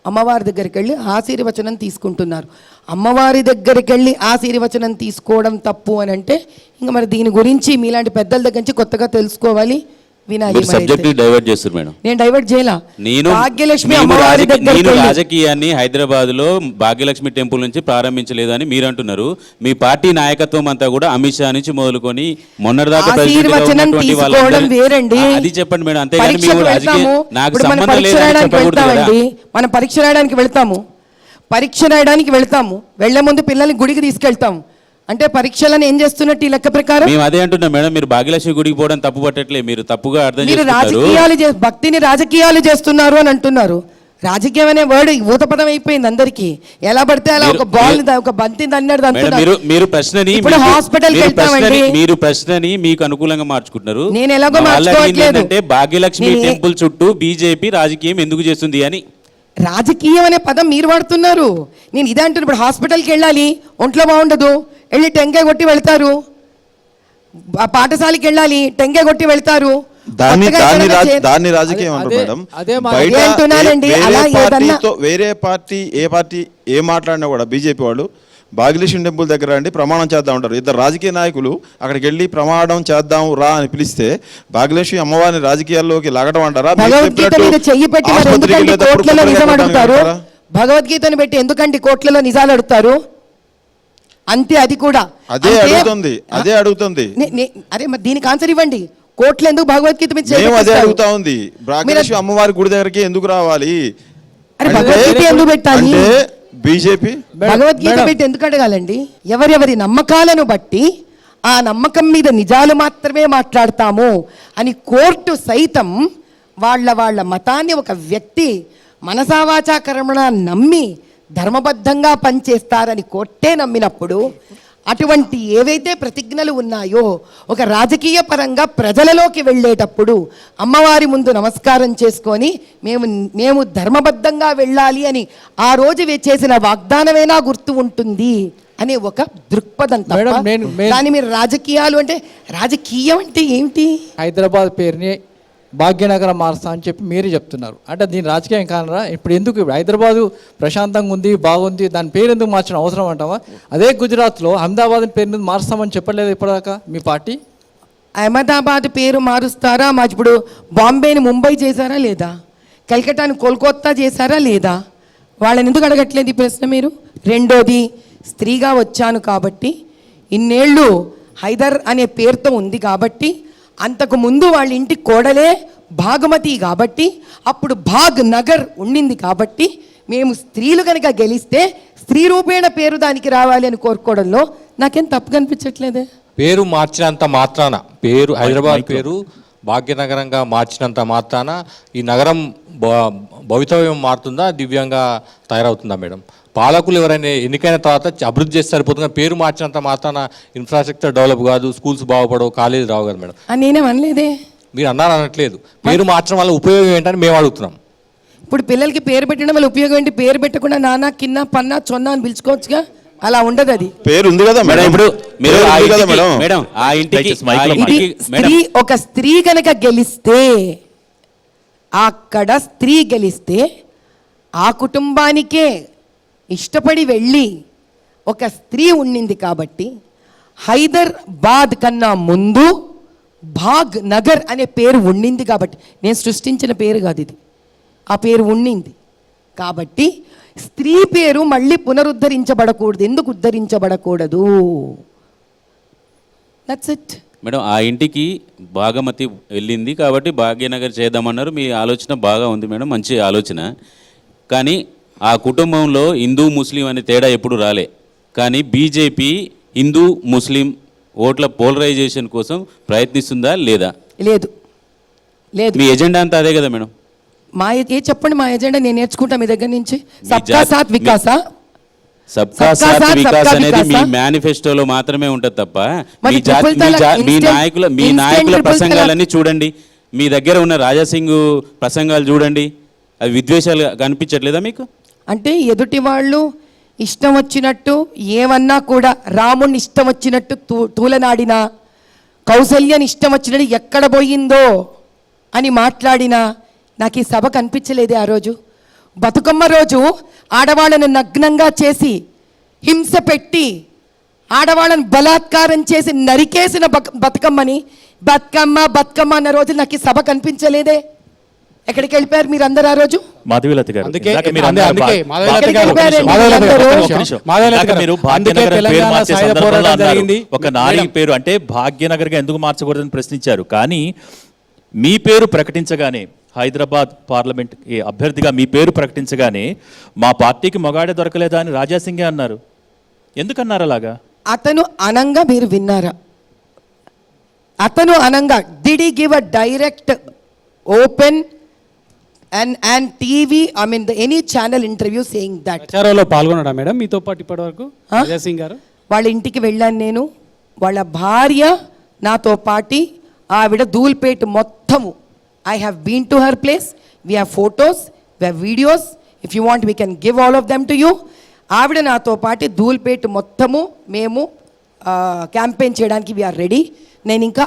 అమ్మవారి దగ్గరికి వెళ్ళి ఆశీర్వచనం తీసుకుంటున్నారు. అమ్మవారి దగ్గరికి వెళ్ళి ఆశీర్వచనం తీసుకోవడం తప్పు అని అంటే ఇంకా మరి దీని గురించి మీలాంటి పెద్దల దగ్గర నుంచి కొత్తగా తెలుసుకోవాలి, వినాలి. మీరు మరి సబ్జెక్ట్ అయితే. డైవర్ట్ చేస్తారు మేడం. నేను డైవర్ట్ చేయలా. నేను భాగ్యలక్ష్మి నేను అమ్మవారి దగ్గరికి నేను వెళ్ళి రాజకీయాన్ని హైదరాబాద్లో భాగ్యలక్ష్మి టెంపుల్ నుంచి ప్రారంభించలేదని మీరు అంటున్నారు. మీ పార్టీ నాయకత్వం అంతా కూడా అమిత్ షా నుంచి మొదలుకొని మొన్నటిదాకా ఆశీర్వచనం తీసుకోవడం వేరండి. అది చెప్పండి మేడం. అంతేగాని పరీక్షకు మీరు రాజకీయ వెళ్తాము. నాకు ఇప్పుడు మనం సంబంధం పరీక్ష లేదని రాయడానికి చెప్పకూడదు కదా. వెళ్తామండి. మనం పరీక్ష రాయడానికి వెళ్తాము. పరీక్ష రాయడానికి వెళ్తాము, వెళ్లే ముందు పిల్లల్ని గుడికి తీసుకెళ్తాము. అంటే పరీక్షలను ఏం చేస్తున్నట్టు ఈ లెక్క ప్రకారం? మేము అదే అంటున్నాం మేడం, మీరు భాగ్యలక్ష్మి గుడికి పోవడం తప్పు పట్టట్లే, మీరు తప్పుగా అర్థం మీరు చేసుకుంటారు. రాజకీయాలు భక్తిని రాజకీయాలు చేస్తున్నారు అని అంటున్నారు. రాజకీయం అనే వర్డ్ ఊత పదం అయిపోయింది అందరికి. ఎలా పడితే అలా ఒక బాల్ ఒక బంతి అన్నాడు మేడం, మీరు ప్రశ్నని ఇప్పుడు హాస్పిటల్కి వెళ్తామండి. మీరు ప్రశ్నని మీకు అనుకూలంగా మార్చుకుంటున్నారు. నేను ఎలాగో మా వాళ్ళు అడిగింది మార్చుకోవట్లేదు. ఏంటంటే భాగ్యలక్ష్మి నేను- టెంపుల్ చుట్టూ బీజేపీ రాజకీయం ఎందుకు చేస్తుంది అని. రాజకీయం అనే పదం మీరు వాడుతున్నారు. నేను ఇదే అంటున్నాను. ఇప్పుడు హాస్పిటల్కి వెళ్ళాలి, ఒంట్లో బాగుండదు, వెళ్ళి టెంకాయ కొట్టి వెళ్తారు. పాఠశాలకి వెళ్ళాలి, టెంకాయ కొట్టి వెళ్తారు. దాన్ని కొత్తగా దాన్ని ఎక్కడైనా రాజ- దాన్ని రాజకీయం అంటారు అదే- మేడం. అదే మా- బయట అదే అంటున్నానండి. అలా ఏదన్నా- వేరే పార్టీ ఏ మాట్లాడినా కూడా బీజేపీ వాళ్ళు భాగ్యలక్ష్మి టెంపుల్ దగ్గర రండి ప్రమాణం చేద్దాం ఉంటారు. ఇద్దరు రాజకీయ నాయకులు అక్కడికి వెళ్ళి ప్రమాణం చేద్దాం రా అని పిలిస్తే భాగ్యలక్ష్మి అమ్మవారిని రాజకీయాల్లోకి లాగడం అంటారా? మీరు భగవద్గీత చెప్పినట్టు మీద చెయ్యి పెట్టి మరి ఆసుపత్రికి ఎందుకండి వెళ్ళేటప్పుడు కోట్లలో నిజం కొబ్బరికాయ అడుగుతారు? కొట్టడానికి వెళ్తారా? భగవద్గీతను పెట్టి ఎందుకండి కోట్లలో నిజాలు అడుగుతారు? అంతే. అది కూడా అదే అడుగుతుంది. అరే మరి దీనికి ఆన్సర్ ఇవ్వండి. కోట్లు ఎందుకు భగవద్గీత మీద చెయ్యి మేము అదే పెట్టిస్తారు? అడుగుతా ఉంది. భాగ్యలక్ష్మి అమ్మవారి గుడి దగ్గరికి ఎందుకు రావాలి? అరే భగవద్గీత ఎందుకు పెట్టాలి? అంటే బీజేపీ భగవద్గీత పెట్టి ఎందుకు అడగాలండి? ఎవరెవరి నమ్మకాలను బట్టి ఆ నమ్మకం మీద నిజాలు మాత్రమే మాట్లాడతాము అని కోర్టు సైతం వాళ్ళ మతాన్ని ఒక వ్యక్తి మనసావాచా కర్మణ నమ్మి ధర్మబద్ధంగా పనిచేస్తారని కోర్టే నమ్మినప్పుడు అటువంటి ఏవైతే ప్రతిజ్ఞలు ఉన్నాయో ఒక రాజకీయ పరంగా ప్రజలలోకి వెళ్ళేటప్పుడు అమ్మవారి ముందు నమస్కారం చేసుకొని మేము ధర్మబద్ధంగా వెళ్ళాలి అని ఆ రోజు చేసిన వాగ్దానమైనా గుర్తు ఉంటుంది అనే ఒక దృక్పథం తప్ప మేడం, నేను- దాన్ని మీరు రాజకీయాలు అంటే రాజకీయం అంటే ఏమిటి? హైదరాబాద్ పేరుని భాగ్యనగరం మారుస్తా అని చెప్పి మీరే చెప్తున్నారు. అంటే దీని రాజకీయం కానరా? ఇప్పుడు ఎందుకు హైదరాబాదు ప్రశాంతంగా ఉంది, బాగుంది, దాని పేరు ఎందుకు మార్చడం అవసరం అంటావా? అదే గుజరాత్లో అహ్మదాబాద్ పేరు ఎందుకు మారుస్తామని చెప్పలేదు ఇప్పటిదాకా మీ పార్టీ? అహ్మదాబాద్ పేరు మారుస్తారా? మా ఇప్పుడు బాంబేని ముంబై చేశారా లేదా? కల్కటాని కోల్కత్తా చేశారా లేదా? వాళ్ళని ఎందుకు అడగట్లేదు ఈ ప్రశ్న మీరు? రెండోది, స్త్రీగా వచ్చాను కాబట్టి ఇన్నేళ్ళు హైదర్ అనే పేరుతో ఉంది కాబట్టి, అంతకు ముందు వాళ్ళ ఇంటి కోడలే భాగమతి కాబట్టి, అప్పుడు భాగ్ నగర్ ఉండింది కాబట్టి, మేము స్త్రీలు కనుక గెలిస్తే స్త్రీ రూపేణ పేరు దానికి రావాలి అని కోరుకోవడంలో నాకేం తప్పు కనిపించట్లేదే. పేరు మార్చినంత మాత్రాన, పేరు హైదరాబాద్ పేరు భాగ్యనగరంగా మార్చినంత మాత్రాన ఈ నగరం భవితవ్యం మారుతుందా, దివ్యంగా తయారవుతుందా మేడం? పాలకులు ఎవరైనా ఎన్నికైన తర్వాత అభివృద్ధి చేస్తే సరిపోతుందా? పేరు మార్చినంత మాత్రాన ఇన్ఫ్రాస్ట్రక్చర్ డెవలప్ కాదు, స్కూల్స్ బాగుపడవు, కాలేజీ రావు కదా మేడం? నేనేం అనలేదే. మీరు అన్నారు అనట్లేదు. పేరు మార్చడం వల్ల ఉపయోగం ఏంటని మేము అడుగుతున్నాం. ఇప్పుడు పిల్లలకి పేరు పెట్టడం వల్ల ఉపయోగం ఏంటి? పేరు పెట్టకుండా నాన్న, కిన్న, పన్న, చొన్న అని పిలుచుకోవచ్చుగా. అలా ఉండదు. అది పేరు ఉంది కదా మేడం, ఇప్పుడు మీరు పేరు ఆ ఉంది కదా ఇంటికి- మేడం. మేడం ఆ ఇంటికి దయచేసి మైక్లో ఆ ఇది ఇంటికి- స్త్రీ, ఒక స్త్రీ కనుక గెలిస్తే, అక్కడ స్త్రీ గెలిస్తే ఆ కుటుంబానికే ఇష్టపడి వెళ్ళి ఒక స్త్రీ ఉండింది కాబట్టి హైదరాబాద్ కన్నా ముందు భాగ్ నగర్ అనే పేరు ఉండింది కాబట్టి, నేను సృష్టించిన పేరు కాదు ఇది, ఆ పేరు ఉండింది కాబట్టి స్త్రీ పేరు మళ్ళీ పునరుద్ధరించబడకూడదు. ఎందుకు ఉద్ధరించబడకూడదు? That's it. మేడం ఆ ఇంటికి భాగమతి వెళ్ళింది కాబట్టి భాగ్యనగర్ చేద్దామన్నారు. మీ ఆలోచన బాగా ఉంది మేడం, మంచి ఆలోచన. కానీ ఆ కుటుంబంలో హిందూ ముస్లిం అనే తేడా ఎప్పుడు రాలే. కానీ బీజేపీ హిందూ ముస్లిం ఓట్ల పోలరైజేషన్ కోసం ప్రయత్నిస్తుందా లేదా? లేదు, లేదు. మీ ఎజెండా అంతా అదే కదా మేడం? చెప్పండి మా ఎజెండా, నేను నేర్చుకుంటా మీ దగ్గర నుంచి. సబ్కా సాత్ వికాసా, సబ్కా సాత్ వికాస్ అనేది మీ మేనిఫెస్టోలో మాత్రమే ఉంటుంది తప్ప మరి మీ నాయకుల ప్రసంగాలన్నీ చూడండి, మీ దగ్గర ఉన్న రాజాసింగ్ ప్రసంగాలు చూడండి, అవి విద్వేషాలు కనిపించట్లేదా మీకు? అంటే ఎదుటి వాళ్ళు ఇష్టం వచ్చినట్టు ఏమన్నా కూడా, రాముడిని ఇష్టం వచ్చినట్టు తూలనాడినా, కౌసల్యని ఇష్టం వచ్చినట్టు ఎక్కడ పోయిందో అని మాట్లాడినా నాకు ఈ సభ కనిపించలేదే ఆ రోజు. బతుకమ్మ రోజు ఆడవాళ్ళను నగ్నంగా చేసి హింస పెట్టి ఆడవాళ్ళను బలాత్కారం చేసి నరికేసిన బతుకమ్మని బతుకమ్మ బతుకమ్మ అన్న రోజు నాకు ఈ సభ కనిపించలేదే. ఎక్కడికి వెళ్ళిపోయారు మీరు అందరు ఆ రోజు? మాధవీలత గారు, అందుకే ఇందాక మీరు అన్నారు అందుకే భా- మాధవీలత ఎక్కడికి గారు, వెళ్ళిపోయారు? మాధవీలత గారు, అందరూ? ఒక్క నిమిషం. మాధవీలత ఇందాక గారు, మీరు అందుకే భాగ్యనగర్ పేరు తెలంగాణ మార్చే సాయుధ సందర్భంలో పోరాటం అన్నారు. జరిగింది. ఒక నారీ పేరు అంటే భాగ్యనగర్గా ఎందుకు మార్చకూడదని ప్రశ్నించారు. కానీ మీ పేరు ప్రకటించగానే, హైదరాబాద్ పార్లమెంట్ అభ్యర్థిగా మీ పేరు ప్రకటించగానే మా పార్టీకి మొగాడే దొరకలేదా అని రాజాసింగే అన్నారు. ఎందుకన్నారు అలాగా? అతను అనంగా మీరు విన్నారా? అతను అనంగా did he give a direct open and TV, I mean any channel interview saying that? ప్రచారంలో పాల్గొన్నాడా మేడం మీతో పాటు ఇప్పటివరకు రాజాసింగ్ గారు? వాళ్ళ ఇంటికి వెళ్ళాను నేను, వాళ్ళ భార్య నాతో పాటి, ఆవిడ ధూల్పేట్ మొత్తము. I have been to her place, we have photos, we have videos, if you want we can give all of them to you. ఆవిడ నాతో పాటి ధూల్పేట్ మొత్తము మేము క్యాంపెయిన్ చేయడానికి వీఆర్ రెడీ. నేను ఇంకా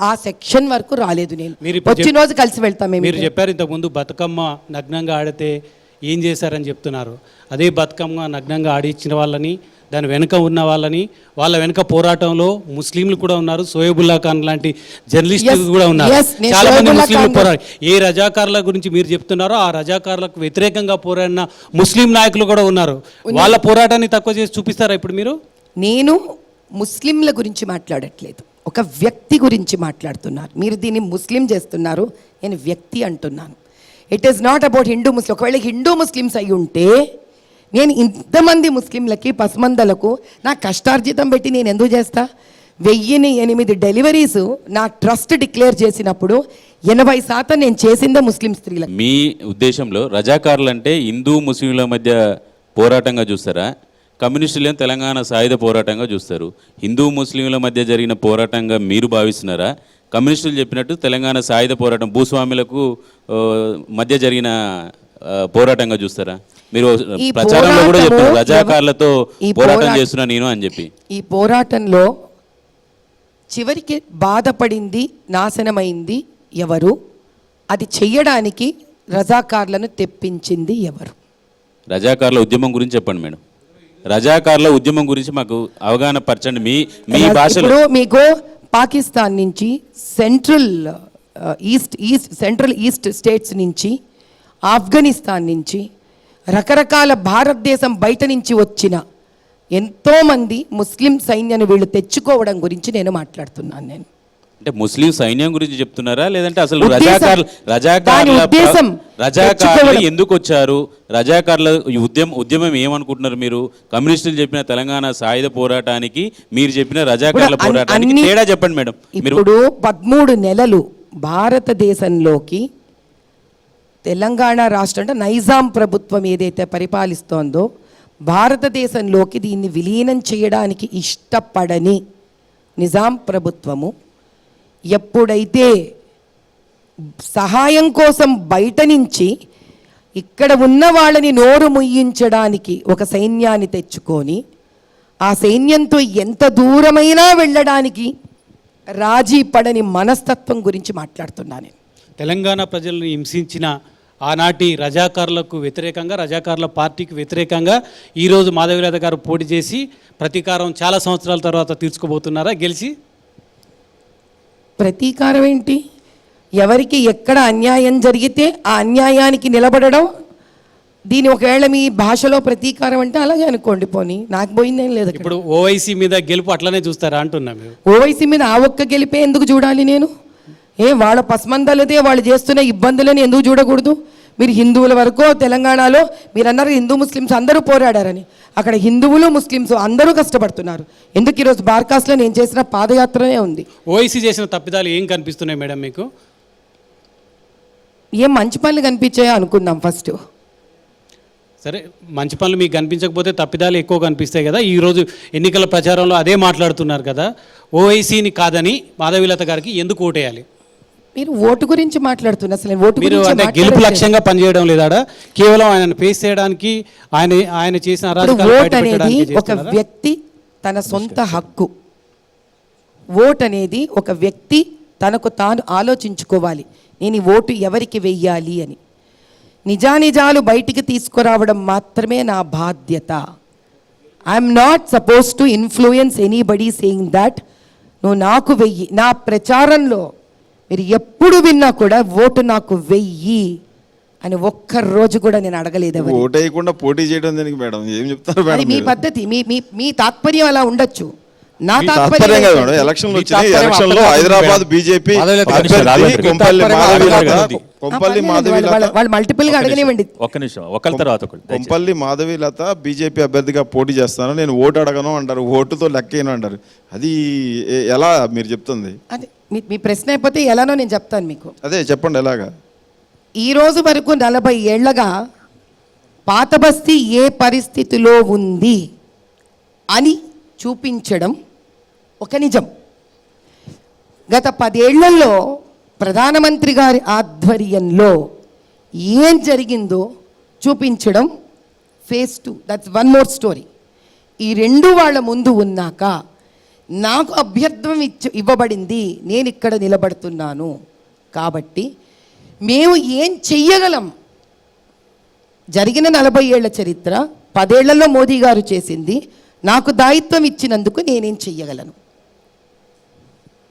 ఆ సెక్షన్ వరకు రాలేదు. నేను మీరు ఇప్పుడు వచ్చిన రోజు కలిసి వెళ్తాం. మీరు చెప్పారు ఇంతకుముందు బతుకమ్మ నగ్నంగా ఆడితే ఏం చేశారని చెప్తున్నారు. అదే బతుకమ్మ నగ్నంగా ఆడిచ్చిన వాళ్ళని, దాని వెనుక ఉన్న వాళ్ళని, వాళ్ళ వెనుక పోరాటంలో ముస్లింలు కూడా ఉన్నారు. సోయబుల్లా ఖాన్ లాంటి జర్నలిస్టులు కూడా ఉన్నారు. నేను చాలా మంది సోయబుల్లా ముస్లింలు ఖాన్ పోరాడు. ఏ రజాకారుల గురించి మీరు చెప్తున్నారో ఆ రజాకారులకు వ్యతిరేకంగా పోరాడిన ముస్లిం నాయకులు కూడా ఉన్నారు. వాళ్ళ పోరాటాన్ని తక్కువ చేసి చూపిస్తారా ఇప్పుడు మీరు? నేను ముస్లింల గురించి మాట్లాడట్లేదు, ఒక వ్యక్తి గురించి మాట్లాడుతున్నారు. మీరు దీన్ని ముస్లిం చేస్తున్నారు, నేను వ్యక్తి అంటున్నాను. It is not about Hindu Muslim. ఒకవేళ హిందూ ముస్లిమ్స్ అయి ఉంటే నేను ఇంతమంది ముస్లింలకి పసమందలకు నా కష్టార్జితం పెట్టి నేను ఎందుకు చేస్తా? 1008 డెలివరీస్ నా ట్రస్ట్ డిక్లేర్ చేసినప్పుడు 80% నేను చేసిందే ముస్లిం స్త్రీలకు. మీ ఉద్దేశంలో రజాకారులు అంటే హిందూ ముస్లింల మధ్య పోరాటంగా చూస్తారా? కమ్యూనిస్టులను తెలంగాణ సాయుధ పోరాటంగా చూస్తారు. హిందూ ముస్లింల మధ్య జరిగిన పోరాటంగా మీరు భావిస్తున్నారా? కమ్యూనిస్టులు చెప్పినట్టు తెలంగాణ సాయుధ పోరాటం భూస్వాములకు మధ్య జరిగిన పోరాటంగా చూస్తారా? మీరు ప్రచారంలో కూడా చెప్తారు రజాకారులతో పోరాటం చేస్తున్నా నేను అని చెప్పి. ఈ పోరాటంలో చివరికి బాధపడింది, నాశనమైంది ఎవరు? అది చెయ్యడానికి రజాకార్లను తెప్పించింది ఎవరు? రజాకారుల ఉద్యమం గురించి చెప్పండి మేడం. రజాకారుల ఉద్యమం గురించి మాకు అవగాహన పరచండి మీ భాషలో. ఇప్పుడు మీకు పాకిస్తాన్ నుంచి సెంట్రల్ ఈస్ట్ స్టేట్స్ నుంచి, ఆఫ్ఘనిస్తాన్ నుంచి, రకరకాల భారతదేశం బయట నుంచి వచ్చిన ఎంతోమంది ముస్లిం సైన్యాన్ని వీళ్ళు తెచ్చుకోవడం గురించి నేను మాట్లాడుతున్నాను. నేను అంటే ముస్లిం సైన్యం గురించి చెప్తున్నారా, లేదంటే అసలు దాని ఉద్దేశం రజాకారులు ఎందుకు వచ్చారు? రజాకారుల ఉద్యమం ఏమనుకుంటున్నారు మీరు? కమ్యూనిస్టులు చెప్పిన తెలంగాణ సాయుధ పోరాటానికి మీరు చెప్పిన రజాకారుల పోరాటానికి తేడా చెప్పండి మేడం. ఇప్పుడు 13 నెలలు భారతదేశంలోకి తెలంగాణ రాష్ట్రం అంటే నైజాం ప్రభుత్వం ఏదైతే పరిపాలిస్తోందో భారతదేశంలోకి దీన్ని విలీనం చేయడానికి ఇష్టపడని నిజాం ప్రభుత్వము ఎప్పుడైతే సహాయం కోసం బయట నుంచి ఇక్కడ ఉన్న వాళ్ళని నోరు ముయ్యించడానికి ఒక సైన్యాన్ని తెచ్చుకొని ఆ సైన్యంతో ఎంత దూరమైనా వెళ్ళడానికి రాజీ పడని మనస్తత్వం గురించి మాట్లాడుతున్నాను. తెలంగాణ ప్రజలను హింసించిన ఆనాటి రజాకారులకు వ్యతిరేకంగా, రజాకారుల పార్టీకి వ్యతిరేకంగా ఈరోజు మాధవీలత గారు పోటీ చేసి ప్రతీకారం చాలా సంవత్సరాల తర్వాత తీర్చుకోబోతున్నారా గెలిచి? ప్రతీకారం ఏంటి? ఎవరికి ఎక్కడ అన్యాయం జరిగితే ఆ అన్యాయానికి నిలబడడం, దీని ఒకవేళ మీ భాషలో ప్రతీకారం అంటే అలాగే అనుకోండి, పోనీ నాకు పోయిందేం లేదు అక్కడ. ఇప్పుడు ఓవైసీ మీద గెలుపు అట్లనే చూస్తారా అంటున్నా మీరు. ఓవైసీ మీద ఆ ఒక్క గెలిపే ఎందుకు చూడాలి నేను? వాళ్ళ పసమందలదే వాళ్ళు చేస్తున్న ఇబ్బందులని ఎందుకు చూడకూడదు? మీరు హిందువుల వరకు తెలంగాణలో మీరు అన్నారు హిందూ ముస్లిమ్స్ అందరూ పోరాడారని, అక్కడ హిందువులు ముస్లిమ్స్ అందరూ కష్టపడుతున్నారు. ఎందుకు ఈరోజు బార్కాస్లో నేను చేసిన పాదయాత్రనే ఉంది. ఓవైసీ చేసిన తప్పిదాలు ఏం కనిపిస్తున్నాయి మేడం మీకు? ఏం మంచి పనులు కనిపించాయో అనుకుందాం ఫస్ట్. సరే, మంచి పనులు మీకు కనిపించకపోతే తప్పిదాలు ఎక్కువ కనిపిస్తాయి కదా. ఈరోజు ఎన్నికల ప్రచారంలో అదే మాట్లాడుతున్నారు కదా, ఓవైసీని కాదని మాధవీలత గారికి ఎందుకు ఓటేయాలి? మీరు ఓటు గురించి మాట్లాడుతున్నారు, అసలు ఓటు మీరు గురించి అంటే గెలుపు మాట్లాడట్లేదు. లక్ష్యంగా పనిచేయడం లేదా? కేవలం ఆయనను ఫేస్ చేయడానికి, ఆయన చేసిన అరాచకాలు ఓట్ బయట అనేది పెట్టడానికి ఒక చేస్తున్నారా? వ్యక్తి తన సొంత హక్కు. ఓట్ అనేది ఒక వ్యక్తి తనకు తాను ఆలోచించుకోవాలి, నేను ఈ ఓటు ఎవరికి వెయ్యాలి అని. నిజానిజాలు బయటికి తీసుకురావడం మాత్రమే నా బాధ్యత. I'm not suppose to influence anybody saying that నువ్వు నాకు వెయ్యి. నా ప్రచారంలో మీరు ఎప్పుడు విన్నా కూడా ఓటు నాకు వెయ్యి అని ఒక్క రోజు కూడా నేను అడగలేదు ఎవరిని. ఓటు వేయకుండా పోటీ చేయడం దానికి మేడం ఏం చెప్తారు అది మేడం మీ మీరు? పద్ధతి, మీ మీ మీ తాత్పర్యం అలా ఉండొచ్చు. నా మీ తాత్పర్యం తాత్పర్యం కాదు ఏంటంటే- మేడం, ఎలక్షన్లు మీ వచ్చినాయి, తాత్పర్యం ఎలక్షన్ లో అర్థం హైదరాబాద్ కాదు బీజేపీ మాధవీలత గారు, అభ్యర్థి రాజేంద్ర కొంపల్లి గారు, మాధవీలత, మాధవీలత కొంపల్లి వాళ్ళు మాధవీలత, వాళ్ళు మల్టిపుల్ గా అడగనివ్వండి. ఒక్క నిమిషం, ఒకరి తర్వాత ఒకరు దయచేసి. కొంపల్లి మాధవీలత బీజేపీ అభ్యర్థిగా పోటీ చేస్తాను, నేను ఓటు అడగను అంటారు, ఓటుతో లెక్కను అంటారు. అది ఎలా మీరు చెప్తుంది? అదే మీ ప్రశ్న అయిపోతే ఎలానో నేను చెప్తాను మీకు. అదే చెప్పండి ఎలాగా. ఈ రోజు వరకు 40 ఏళ్లగా పాత బస్తీ ఏ పరిస్థితిలో ఉంది అని చూపించడం ఒక నిజం. గత 10 ఏళ్లలో ప్రధానమంత్రి గారి ఆధ్వర్యంలో ఏం జరిగిందో చూపించడం phase 2. That's one more story. ఈ రెండు వాళ్ళ ముందు ఉన్నాక నాకు అభ్యర్థం ఇవ్వబడింది, నేను ఇక్కడ నిలబడుతున్నాను కాబట్టి మేము ఏం చెయ్యగలం? జరిగిన 40 ఏళ్ల చరిత్ర, 10 ఏళ్లలో మోదీ గారు చేసింది, నాకు దాయిత్వం ఇచ్చినందుకు నేనేం చెయ్యగలను?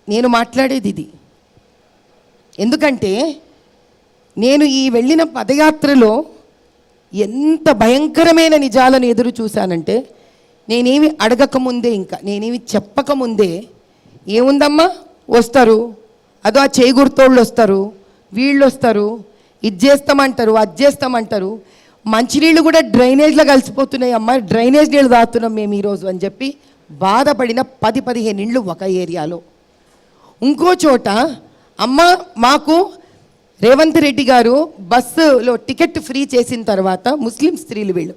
నేను మాట్లాడేది ఇది. ఎందుకంటే నేను ఈ వెళ్ళిన పదయాత్రలో ఎంత భయంకరమైన నిజాలను ఎదురు చూశానంటే, నేనేమి అడగకముందే, ఇంకా నేనేమి చెప్పకముందే, ఏముందమ్మా వస్తారు, అదో ఆ చేయి గుర్తోళ్ళు వస్తారు, వీళ్ళు వస్తారు, ఇది చేస్తామంటారు, అది చేస్తామంటారు, మంచినీళ్ళు కూడా డ్రైనేజ్లో కలిసిపోతున్నాయి అమ్మా, డ్రైనేజ్ నీళ్ళు తాగుతున్నాం మేము ఈరోజు అని చెప్పి బాధపడిన 10-15 ఇండ్లు ఒక ఏరియాలో. ఇంకో చోట అమ్మ మాకు రేవంత్ రెడ్డి గారు బస్సులో టికెట్ ఫ్రీ చేసిన తర్వాత ముస్లిం స్త్రీలు వీళ్ళు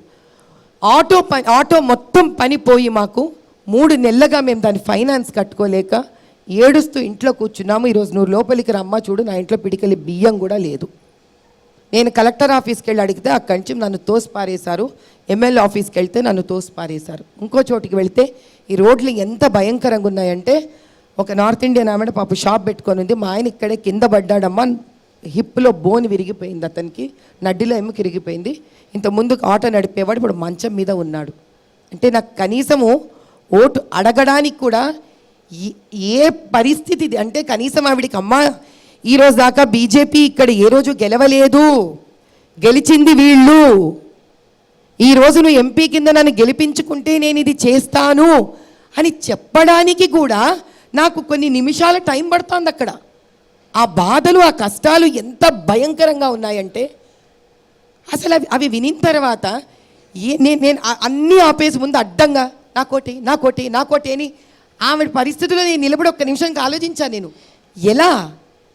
ఆటో మొత్తం పని పోయి మాకు 3 నెలలుగా మేము దాని ఫైనాన్స్ కట్టుకోలేక ఏడుస్తూ ఇంట్లో కూర్చున్నాము. ఈరోజు నువ్వు లోపలికి రమ్మా చూడు, నా ఇంట్లో పిడికలి బియ్యం కూడా లేదు. నేను కలెక్టర్ ఆఫీస్కి వెళ్ళి అడిగితే అక్కడి నుంచి నన్ను తోసిపారేశారు, ఎమ్మెల్యే ఆఫీస్కి వెళ్తే నన్ను తోసిపారేశారు. ఇంకో చోటికి వెళ్తే ఈ రోడ్లు ఎంత భయంకరంగా ఉన్నాయంటే, ఒక నార్త్ ఇండియన్ ఆమె పాప షాప్ పెట్టుకొని ఉంది, మా ఆయన ఇక్కడే కింద పడ్డాడమ్మా, హిప్లో బోన్ విరిగిపోయింది, అతనికి నడ్డిలో ఎముక విరిగిపోయింది. ఇంత ముందు ఆటో నడిపేవాడు ఇప్పుడు మంచం మీద ఉన్నాడు. అంటే నాకు కనీసము ఓటు అడగడానికి కూడా ఏ పరిస్థితి ఇది అంటే, కనీసం ఆవిడికి అమ్మ ఈరోజు దాకా బీజేపీ ఇక్కడ ఏ రోజు గెలవలేదు, గెలిచింది వీళ్ళు, ఈరోజు నువ్వు ఎంపీ కింద నన్ను గెలిపించుకుంటే నేను ఇది చేస్తాను అని చెప్పడానికి కూడా నాకు కొన్ని నిమిషాల టైం పడుతుంది అక్కడ. ఆ బాధలు, ఆ కష్టాలు ఎంత భయంకరంగా ఉన్నాయంటే, అసలు అవి వినిన తర్వాత నేను అన్నీ ఆపేసి ముందు అడ్డంగా నాకోటి అని ఆవిడ పరిస్థితుల్లో నేను నిలబడి ఒక్క నిమిషంకి ఆలోచించాను. నేను ఎలా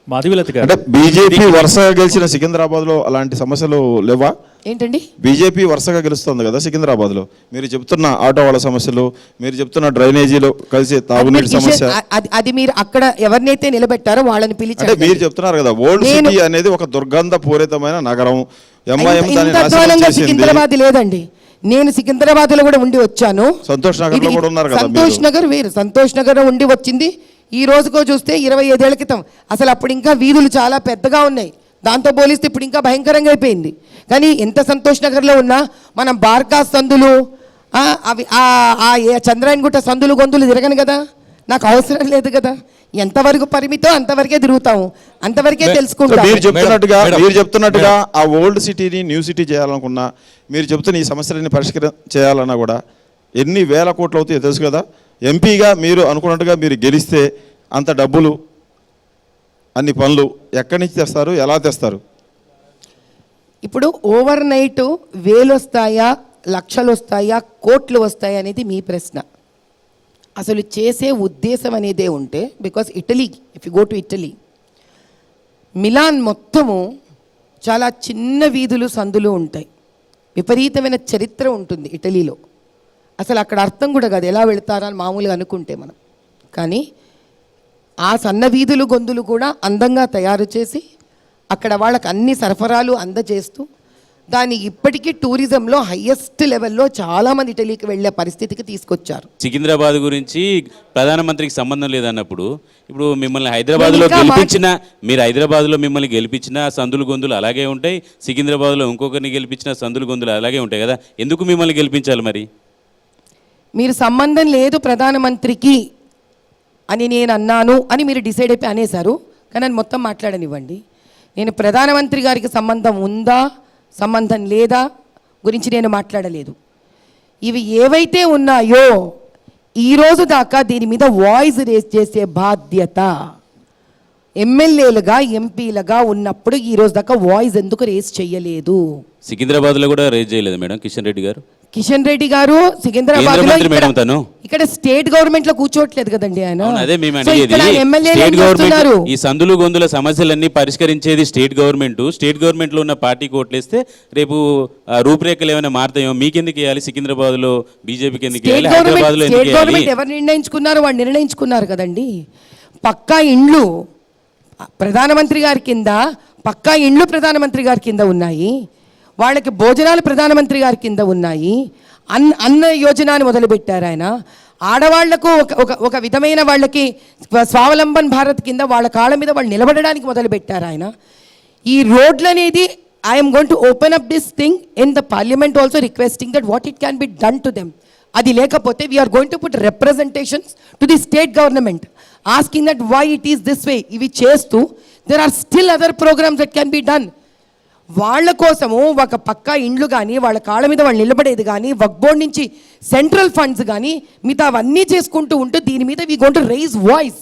మాధవీలత అంటే గారు, బీజేపీ వరుసగా గెలిచిన సికింద్రాబాద్ లో అలాంటి సమస్యలు లేవా? ఏంటండి? బీజేపీ వరుసగా గెలుస్తుంది కదా సికింద్రాబాద్ లో, మీరు చెప్తున్న ఆటో వాళ్ళ సమస్యలు, మీరు చెప్తున్న డ్రైనేజీలో కలిసి తాగునీటి సమస్య, అది మీరు అక్కడ ఎవరినైతే నిలబెట్టారో వాళ్ళని పిలిచి అంటే మీరు చెప్తున్నారు కదా ఓల్డ్ సిటీ అనేది ఒక దుర్గంధ పూరితమైన నగరం, ఎంఐఎం దాన్ని ఇంత నాశనం అధ్వానంగా చేసింది. సికింద్రాబాద్ లేదండి. నేను సికింద్రాబాద్ లో కూడా ఉండి వచ్చాను. సంతోష్ నగర్ లో కూడా ఉన్నారు కదా సంతోష్ మీరు. నగర్ వేరు, సంతోష్ నగర్ లో ఉండి వచ్చింది. ఈ రోజుకో చూస్తే 25 ఏళ్ల క్రితం అసలు అప్పుడు ఇంకా వీధులు చాలా పెద్దగా ఉన్నాయి, దాంతో పోలిస్తే ఇప్పుడు ఇంకా భయంకరంగా అయిపోయింది. కానీ ఎంత సంతోష్ నగర్లో ఉన్నా మనం బార్కాస్ సందులు, అవి చంద్రాయణగుట్ట సందులు గొంతులు తిరగను కదా. నాకు అవసరం లేదు కదా. ఎంతవరకు పరిమితో అంతవరకే తిరుగుతాము, అంతవరకే తెలుసుకుంటాము. మీరు చెప్తున్నట్టుగా ఆ ఓల్డ్ సిటీని న్యూ సిటీ చేయాలనుకున్నా, మీరు చెప్తున్న ఈ సమస్యలన్నీ చేయాలన్నా కూడా ఎన్ని వేల కోట్లు అవుతాయో తెలుసు కదా. ఎంపీగా మీరు అనుకున్నట్టుగా మీరు గెలిస్తే అంత డబ్బులు, అన్ని పనులు ఎక్కడి నుంచి తెస్తారు, ఎలా తెస్తారు? ఇప్పుడు ఓవర్ నైట్ వేలు వస్తాయా, లక్షలు వస్తాయా, కోట్లు వస్తాయా అనేది మీ ప్రశ్న. అసలు చేసే ఉద్దేశం అనేదే ఉంటే, because Italy, if you go to Italy, Milan మొత్తము చాలా చిన్న వీధులు, సందులు ఉంటాయి. విపరీతమైన చరిత్ర ఉంటుంది ఇటలీలో. అసలు అక్కడ అర్థం కూడా కాదు ఎలా వెళతారా అని మామూలుగా అనుకుంటే మనం. కానీ ఆ సన్న వీధులు, గొంతులు కూడా అందంగా తయారు చేసి అక్కడ వాళ్ళకి అన్ని సరఫరాలు అందజేస్తూ దాన్ని ఇప్పటికీ టూరిజంలో హైయెస్ట్ లెవెల్లో చాలామంది ఇటలీకి వెళ్ళే పరిస్థితికి తీసుకొచ్చారు. సికింద్రాబాద్ గురించి ప్రధానమంత్రికి సంబంధం లేదన్నప్పుడు ఇప్పుడు మిమ్మల్ని హైదరాబాద్లో మిమ్మల్ని గెలిపించిన సందులు గొంతులు అలాగే ఉంటాయి, సికింద్రాబాద్లో ఇంకొకరిని గెలిపించిన సందులు గొంతులు అలాగే ఉంటాయి కదా. ఎందుకు మిమ్మల్ని గెలిపించాలి మరి? మీరు సంబంధం లేదు ప్రధానమంత్రికి అని నేను అన్నాను అని మీరు డిసైడ్ అయిపోయి అనేశారు. కానీ నేను మొత్తం మాట్లాడనివ్వండి. నేను ప్రధానమంత్రి గారికి సంబంధం ఉందా, సంబంధం లేదా గురించి నేను మాట్లాడలేదు. ఇవి ఏవైతే ఉన్నాయో ఈరోజు దాకా దీని మీద వాయిస్ రేస్ చేసే బాధ్యత ఎమ్మెల్యేలుగా, ఎంపీలుగా ఉన్నప్పుడు ఈరోజు దాకా వాయిస్ ఎందుకు రేస్ చేయలేదు? సికింద్రాబాద్లో కూడా రేజ్ చేయలేదు మేడం కిషన్ రెడ్డి గారు. కిషన్ రెడ్డి గారు సికింద్రాబాద్ లో ఇక్కడ స్టేట్ గవర్నమెంట్ లో కూర్చోవట్లేదు కదండి ఆయన. అదే మేము అడిగేది, ఈ సందులు గొంతుల సమస్యలన్నీ పరిష్కరించేది స్టేట్ గవర్నమెంట్ లో ఉన్న పార్టీకి ఓట్లేస్తే రేపు రూపురేఖలు ఏమైనా మారుతాయో మీకెందుకు వేయాలి? సికింద్రాబాద్ లో బీజేపీకి ఎందుకు వేయాలి? హైదరాబాద్ లో స్టేట్ గవర్నమెంట్ ఎవరు నిర్ణయించుకున్నారు? వాళ్ళు నిర్ణయించుకున్నారు కదండి. పక్కా ఇండ్లు ప్రధానమంత్రి గారి కింద, పక్కా ఇండ్లు ప్రధానమంత్రి గారి కింద ఉన్నాయి. వాళ్ళకి భోజనాలు ప్రధానమంత్రి గారి కింద ఉన్నాయి. అన్న యోజన అని మొదలుపెట్టారు ఆయన. ఆడవాళ్లకు ఒక విధమైన వాళ్ళకి స్వావలంబన్ భారత్ కింద వాళ్ళ కాళ్ళ మీద వాళ్ళు నిలబడడానికి మొదలుపెట్టారు ఆయన. ఈ రోడ్లు అనేది I'm going to open up this thing in the parliament also, requesting that what it can be done to them. అది లేకపోతే we're going to put representations to the state government asking that why it is this way. ఇవి చేస్తూ there are still other programmes that can be done. వాళ్ళ కోసము ఒక పక్కా ఇండ్లు కానీ, వాళ్ళ కాళ్ళ మీద వాళ్ళు నిలబడేది కానీ, వక్ బోర్డ్ నుంచి సెంట్రల్ ఫండ్స్ కానీ, మిగతా అవన్నీ చేసుకుంటూ ఉంటూ దీని మీద we going to raise voice.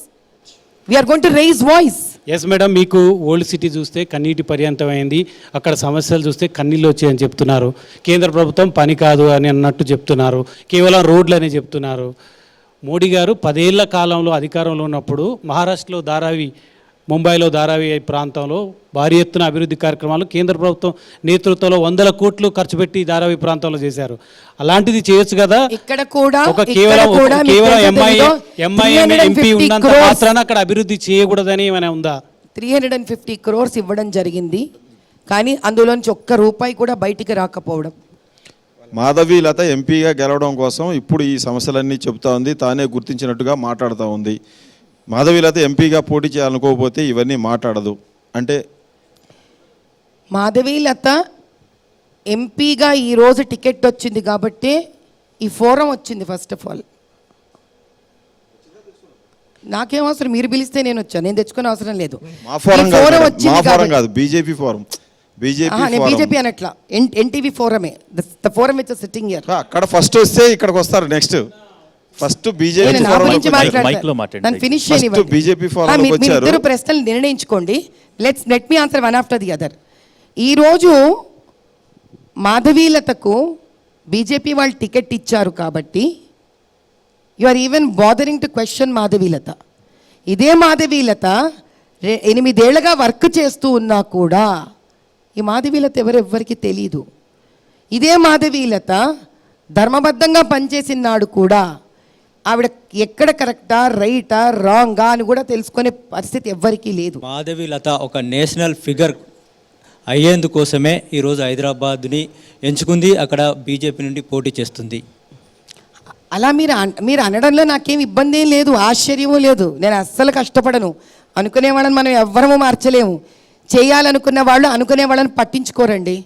We're going to raise voice. Yes madam, మీకు ఓల్డ్ సిటీ చూస్తే కన్నీటి పర్యంతమైంది, అక్కడ సమస్యలు చూస్తే కన్నీళ్ళు వచ్చాయని చెప్తున్నారు. కేంద్ర ప్రభుత్వం పని కాదు అని అన్నట్టు చెప్తున్నారు, కేవలం రోడ్లు అని చెప్తున్నారు. మోడీ గారు 10 ఏళ్ల కాలంలో అధికారంలో ఉన్నప్పుడు మహారాష్ట్రలో ధారావి, ముంబైలో ధారావి ప్రాంతంలో భారీ ఎత్తున అభివృద్ధి కార్యక్రమాలు కేంద్ర ప్రభుత్వం నేతృత్వంలో 100 కోట్లు ఖర్చు పెట్టి ధారావి ప్రాంతంలో చేశారు. అలాంటిది చేయొచ్చు కదా. ఇక్కడ కూడా కేవలం ఎంఐ ఎంపీ ఉన్నంత మాత్రాన అక్కడ అభివృద్ధి చేయకూడదని ఏమైనా ఉందా? 350 crores ఇవ్వడం జరిగింది, కానీ అందులోంచి ఒక్క రూపాయి కూడా బయటికి రాకపోవడం. మాధవీలత ఎంపీగా గెలవడం కోసం ఇప్పుడు ఈ సమస్యలన్నీ చెబుతా ఉంది, తానే గుర్తించినట్టుగా మాట్లాడుతూ ఉంది. మాధవీలత ఎంపీగా పోటీ చేయాలనుకోకపోతే ఇవన్నీ మాట్లాడదు అంటే? మాధవీలత ఎంపీగా ఈరోజు టికెట్ వచ్చింది కాబట్టి ఈ ఫోరం వచ్చింది. ఫస్ట్ ఆఫ్ ఆల్ నాకేం అవసరం, మీరు పిలిస్తే నేను వచ్చాను, నేను తెచ్చుకునే అవసరం లేదు. ఫోరం వచ్చింది, బీజేపీ ఫోరం. బీజేపీ అనట్లా, ఎన్టీవీ ఫోరమే, the forum with sitting here. అక్కడ ఫస్ట్ వస్తే ఇక్కడికి వస్తారు, నెక్స్ట్ ఫస్ట్ బీజేపీ ఫోరం. ఇద్దరు ప్రశ్నలు నిర్ణయించుకోండి. Let me answer one after the other. ఈరోజు మాధవీలతకు బీజేపీ వాళ్ళు టికెట్ ఇచ్చారు కాబట్టి you are even bothering to question Madhavilatha. ఇదే మాధవీలత 8 ఏళ్లుగా వర్క్ చేస్తూ ఉన్నా కూడా ఈ మాధవీలత ఎవరెవ్వరికి తెలీదు. ఇదే మాధవీలత ధర్మబద్ధంగా పనిచేసిన నాడు కూడా ఆవిడ ఎక్కడ కరెక్టా, రైటా, రాంగా అని కూడా తెలుసుకునే పరిస్థితి ఎవ్వరికీ లేదు. మాధవీలత ఒక నేషనల్ ఫిగర్ అయ్యేందుకోసమే ఈరోజు హైదరాబాద్ని ఎంచుకుంది, అక్కడ బీజేపీ నుండి పోటీ చేస్తుంది. అలా మీరు అనడంలో నాకేం ఇబ్బంది ఏం లేదు, ఆశ్చర్యమూ లేదు. నేను అస్సలు కష్టపడను. అనుకునే వాళ్ళని మనం ఎవ్వరము మార్చలేము. చేయాలనుకున్న వాళ్ళు అనుకునే వాళ్ళని పట్టించుకోరండి.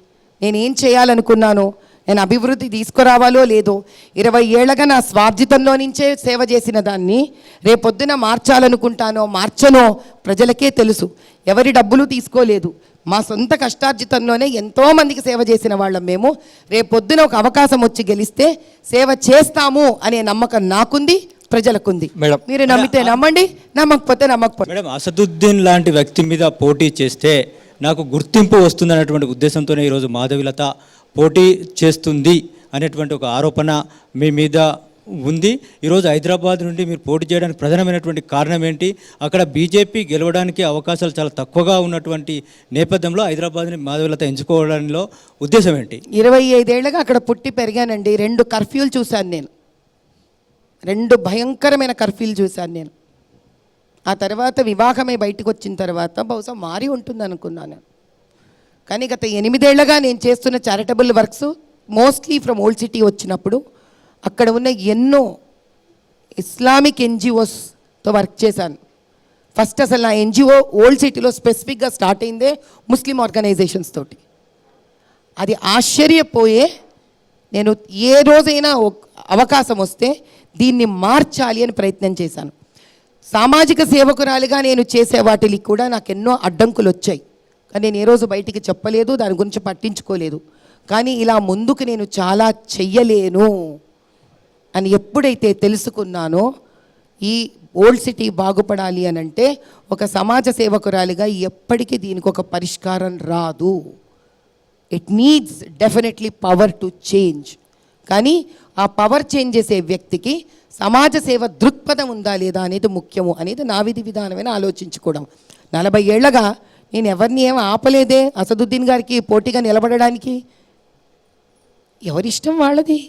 నేనేం చేయాలనుకున్నాను, నేను అభివృద్ధి తీసుకురావాలో లేదో 20 ఏళ్ళగా నా స్వార్జితంలో నుంచే సేవ చేసిన దాన్ని రేపొద్దున మార్చాలనుకుంటానో మార్చనో ప్రజలకే తెలుసు. ఎవరి డబ్బులు తీసుకోలేదు, మా సొంత కష్టార్జితంలోనే ఎంతోమందికి సేవ చేసిన వాళ్ళం మేము. రేపొద్దున ఒక అవకాశం వచ్చి గెలిస్తే సేవ చేస్తాము అనే నమ్మకం నాకుంది, ప్రజలకుంది. మేడం. మీరు నమ్మితే నమ్మండి, నమ్మకపోతే నమ్మకపోతే. మేడం, అసదుద్దీన్ లాంటి వ్యక్తి మీద పోటీ చేస్తే నాకు గుర్తింపు వస్తుందనేటువంటి ఉద్దేశంతోనే ఈరోజు మాధవీలత పోటీ చేస్తుంది అనేటువంటి ఒక ఆరోపణ మీ మీద ఉంది. ఈరోజు హైదరాబాద్ నుండి మీరు పోటీ చేయడానికి ప్రధానమైనటువంటి కారణం ఏంటి? అక్కడ బీజేపీ గెలవడానికి అవకాశాలు చాలా తక్కువగా ఉన్నటువంటి నేపథ్యంలో హైదరాబాద్ని మాధవీలత ఎంచుకోవడంలో ఉద్దేశం ఏంటి? 25 ఏళ్ళగా అక్కడ పుట్టి పెరిగానండి. 2 కర్ఫ్యూలు చూశాను నేను, 2 భయంకరమైన కర్ఫ్యూలు చూశాను నేను. ఆ తర్వాత వివాహమై బయటకు వచ్చిన తర్వాత బహుశా మారి ఉంటుంది అనుకున్నాను. కానీ గత 8 ఏళ్ళగా నేను చేస్తున్న charitable works mostly from old city వచ్చినప్పుడు అక్కడ ఉన్న ఎన్నో ఇస్లామిక్ ఎన్జిఓస్తో వర్క్ చేశాను. ఫస్ట్ అసలు నా ఎన్జిఓ ఓల్డ్ సిటీలో స్పెసిఫిక్గా స్టార్ట్ అయిందే ముస్లిం ఆర్గనైజేషన్స్ తోటి. అది ఆశ్చర్యపోయే నేను ఏ రోజైనా అవకాశం వస్తే దీన్ని మార్చాలి అని ప్రయత్నం చేశాను. సామాజిక సేవకురాలిగా నేను చేసే వాటికి కూడా నాకు ఎన్నో అడ్డంకులు వచ్చాయి, కానీ నేను ఏ రోజు బయటికి చెప్పలేదు, దాని గురించి పట్టించుకోలేదు. కానీ ఇలా ముందుకు నేను చాలా చెయ్యలేను అని ఎప్పుడైతే తెలుసుకున్నానో, ఈ ఓల్డ్ సిటీ బాగుపడాలి అని అంటే ఒక సమాజ సేవకురాలిగా ఎప్పటికీ దీనికి ఒక పరిష్కారం రాదు. It needs definitely power to change. కానీ ఆ పవర్ చేంజ్ చేసే వ్యక్తికి సమాజ సేవ దృక్పథం ఉందా లేదా అనేది ముఖ్యము అనేది నా విధి విధానమైన ఆలోచించుకోవడం. 40 ఏళ్ళగా నేను ఎవరిని ఏం ఆపలేదే అసదుద్దీన్ గారికి పోటీగా నిలబడడానికి. ఎవరిష్టం వాళ్ళది.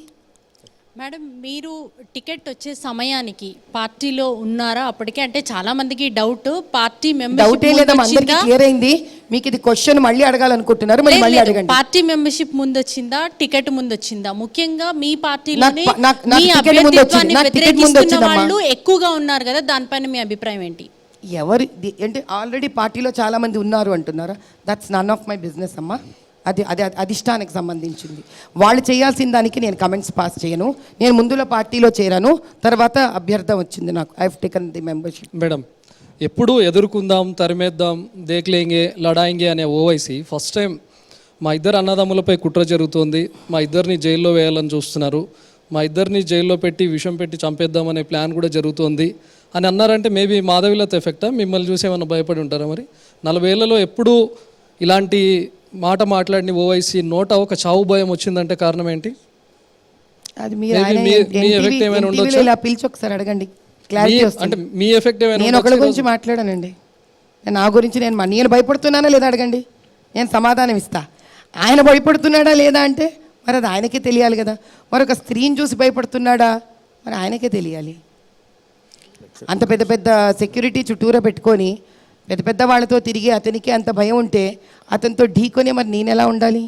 మేడం, మీరు టికెట్ వచ్చే సమయానికి పార్టీలో ఉన్నారా అప్పటికే? అంటే చాలా మందికి డౌట్, పార్టీ డౌటే లేదా అందరికీ క్లియర్ అయింది. మీకు ఇది క్వశ్చన్ మళ్ళీ అడగాలనుకుంటున్నారు, మళ్ళీ అడగండి. పార్టీ మెంబర్షిప్ ముందు వచ్చిందా, టికెట్ ముందు వచ్చిందా? ముఖ్యంగా మీ పార్టీలోనే వాళ్ళు ఎక్కువగా ఉన్నారు కదా, దానిపైన మీ అభిప్రాయం ఏంటి? ఎవరు అంటే ఆల్రెడీ పార్టీలో చాలా మంది ఉన్నారు అంటున్నారా? That's none of my business అమ్మా. అది అది అధిష్టానికి సంబంధించింది. వాళ్ళు చేయాల్సిన దానికి నేను కమెంట్స్ పాస్ చేయను. నేను ముందులో పార్టీలో చేరాను, తర్వాత అభ్యర్థన వచ్చింది నాకు. I have taken the membership. Madam, ఎప్పుడు ఎదుర్కొందాం, తరిమేద్దాం, దేక్లేంగే, లడాయింగే అనే ఓవైసీ ఫస్ట్ టైం మా ఇద్దరు అన్నదమ్ములపై కుట్ర జరుగుతోంది, మా ఇద్దరిని జైల్లో వేయాలని చూస్తున్నారు, మా ఇద్దరిని జైల్లో పెట్టి విషం పెట్టి చంపేద్దామనే ప్లాన్ కూడా జరుగుతోంది అని అన్నారంటే మేబీ మాధవీలత ఎఫెక్టా? మిమ్మల్ని చూసి ఏమన్నా భయపడి ఉంటారా? మరి 40 ఏళ్లలో ఎప్పుడు ఇలాంటి మాట మాట్లాడిన ఓవైసీ నోట ఒక చావు భయం వచ్చిందంటే కారణం ఏంటి? అది మీరు ఇలా పిలిచి ఒకసారి అడగండి, క్లారిటీ వస్తుంది. అంటే మీ ఎఫెక్ట్ ఏమైనా? నేను ఒకరి గురించి మాట్లాడానండి, నా గురించి నేను భయపడుతున్నానా లేదా అడగండి, నేను సమాధానం ఇస్తా. ఆయన భయపడుతున్నాడా లేదా అంటే మరి అది ఆయనకే తెలియాలి కదా. మరొక స్త్రీని చూసి భయపడుతున్నాడా మరి ఆయనకే తెలియాలి. అంత పెద్ద పెద్ద సెక్యూరిటీ చుట్టూరా పెట్టుకొని పెద్ద పెద్ద వాళ్ళతో తిరిగి అతనికి అంత భయం ఉంటే అతనితో ఢీకొని మరి నేను ఎలా ఉండాలి?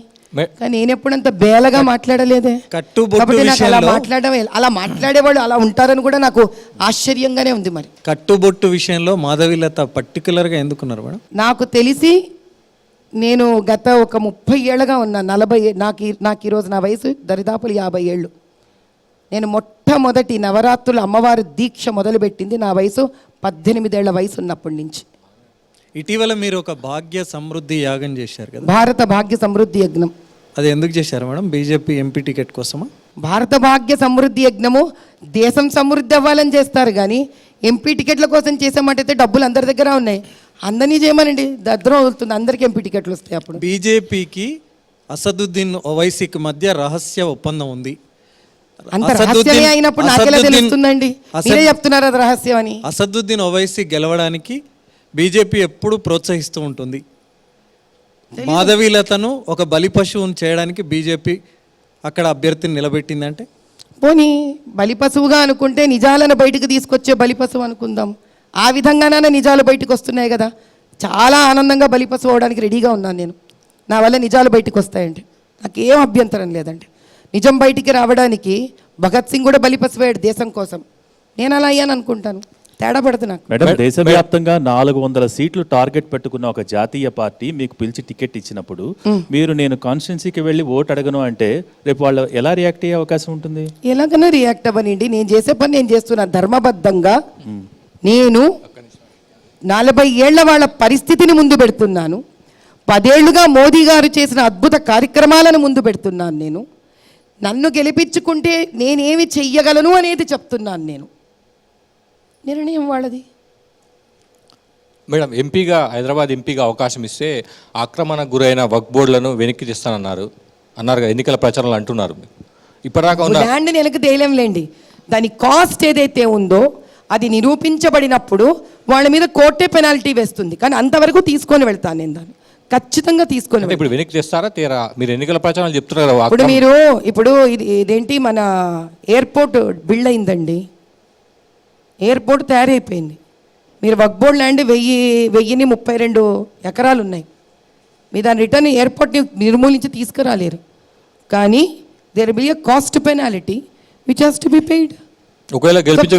కానీ నేను ఎప్పుడంత బేలగా మాట్లాడలేదే. కాబట్టి నాకు అలా మాట్లాడేవాళ్ళు అలా ఉంటారని కూడా నాకు ఆశ్చర్యంగానే ఉంది. మరి కట్టుబొట్టు విషయంలో మాధవీలత పర్టికులర్గా ఎందుకున్నారు మేడం? నాకు తెలిసి నేను గత ఒక 30 ఏళ్ళగా ఉన్నా, 40 నాకు ఈరోజు నా వయసు దరిదాపులు 50 ఏళ్ళు. నేను మొట్టమొదటి నవరాత్రులు అమ్మవారి దీక్ష మొదలుపెట్టింది నా వయసు 18 ఏళ్ల వయసు ఉన్నప్పటి నుంచి. ఇటీవల మీరు ఒక భాగ్య సమృద్ధి యాగం చేశారు కదా, భారత భాగ్య సమృద్ధి యజ్ఞం. అది ఎందుకు చేశారు మేడం? బీజేపీ ఎంపీ టికెట్ కోసమా? భారత భాగ్య సమృద్ధి యజ్ఞము దేశం సమృద్ధి అవ్వాలని చేస్తారు, కానీ ఎంపీ టికెట్ల కోసం చేసామంటే డబ్బులు అందరి దగ్గర ఉన్నాయి, అందరినీ చేయమనండి, దద్రం అవుతుంది, అందరికీ ఎంపీ టికెట్లు వస్తాయి. అప్పుడు బీజేపీకి అసదుద్దీన్ ఓవైసీకి మధ్య రహస్య ఒప్పందం ఉంది. అంత రహస్యమే అయినప్పుడు నాకెలా తెలుస్తుందండి? మీరే చెప్తున్నారు అది రహస్యం అని. అసదుద్దీన్ ఓవైసీ గెలవడానికి బీజేపీ ఎప్పుడు ప్రోత్సహిస్తూ ఉంటుంది. మాధవీలతను ఒక బలి పశువును చేయడానికి బీజేపీ అక్కడ అభ్యర్థిని నిలబెట్టిందంటే, పోనీ బలి పశువుగా అనుకుంటే నిజాలను బయటకు తీసుకొచ్చే బలి పశువు అనుకుందాం. ఆ విధంగానే నిజాలు బయటకు వస్తున్నాయి కదా. చాలా ఆనందంగా బలి పశువు అవడానికి రెడీగా ఉన్నాను నేను. నా వల్ల నిజాలు బయటకు వస్తాయండి, నాకేం అభ్యంతరం లేదండి. నిజం బయటికి రావడానికి భగత్ సింగ్ కూడా బలి పశువయ్యాడు దేశం కోసం. నేను అలా అయ్యాను అనుకుంటాను. తేడా పడుతుంది నాకు. మేడం, దేశవ్యాప్తంగా 400 సీట్లు టార్గెట్ పెట్టుకున్న ఒక జాతీయ పార్టీ మీకు పిలిచి టికెట్ ఇచ్చినప్పుడు మీరు నేను కాన్స్టిట్యున్సీకి వెళ్ళి ఓటు అడగను అంటే రేపు వాళ్ళు ఎలా రియాక్ట్ అయ్యే అవకాశం ఉంటుంది? ఎలాగైనా రియాక్ట్ అవ్వనండి. నేను చేసే పని నేను చేస్తున్నా ధర్మబద్ధంగా. నేను 40 ఏళ్ల వాళ్ళ పరిస్థితిని ముందు పెడుతున్నాను. 10 ఏళ్లుగా మోదీ గారు చేసిన అద్భుత కార్యక్రమాలను ముందు పెడుతున్నాను. నేను నన్ను గెలిపించుకుంటే నేనేమి చెయ్యగలను అనేది చెప్తున్నాను. నేను నిర్ణయం వాళ్ళది. మేడం, ఎంపీగా హైదరాబాద్ ఎంపీగా అవకాశం ఇస్తే ఆక్రమణకు గురైన వక్ఫ్ బోర్డులను వెనక్కి తెస్తానన్నారు కదా, ఎన్నికల ప్రచారంలో అంటున్నారు. ఇప్పటిదాకా ఉన్న ల్యాండ్ వెనక్కి తేలేంలేండి. దాని కాస్ట్ ఏదైతే ఉందో అది నిరూపించబడినప్పుడు వాళ్ళ మీద కోర్టే పెనాల్టీ వేస్తుంది. కానీ అంతవరకు తీసుకొని వెళ్తాను నేను, దాన్ని ఖచ్చితంగా తీసుకొని. ఇప్పుడు వెనక్కి తెస్తారా తీరా? మీరు ఎన్నికల ప్రచారాలు చెప్తున్నారు కదా. ఇప్పుడు ఇదేంటి, మన ఎయిర్పోర్ట్ బిల్డ్ అయిందండి, ఎయిర్పోర్ట్ తయారైపోయింది. మీరు వక్ఫ్ బోర్డ్ ల్యాండ్ 1032 ఎకరాలు ఉన్నాయి. మీరు దాని రిటర్న్ ఎయిర్పోర్ట్ని నిర్మూలించి తీసుకురాలేరు. కానీ there will be a caste penalty which has to be paid. ఒకవేళ గెలిపించే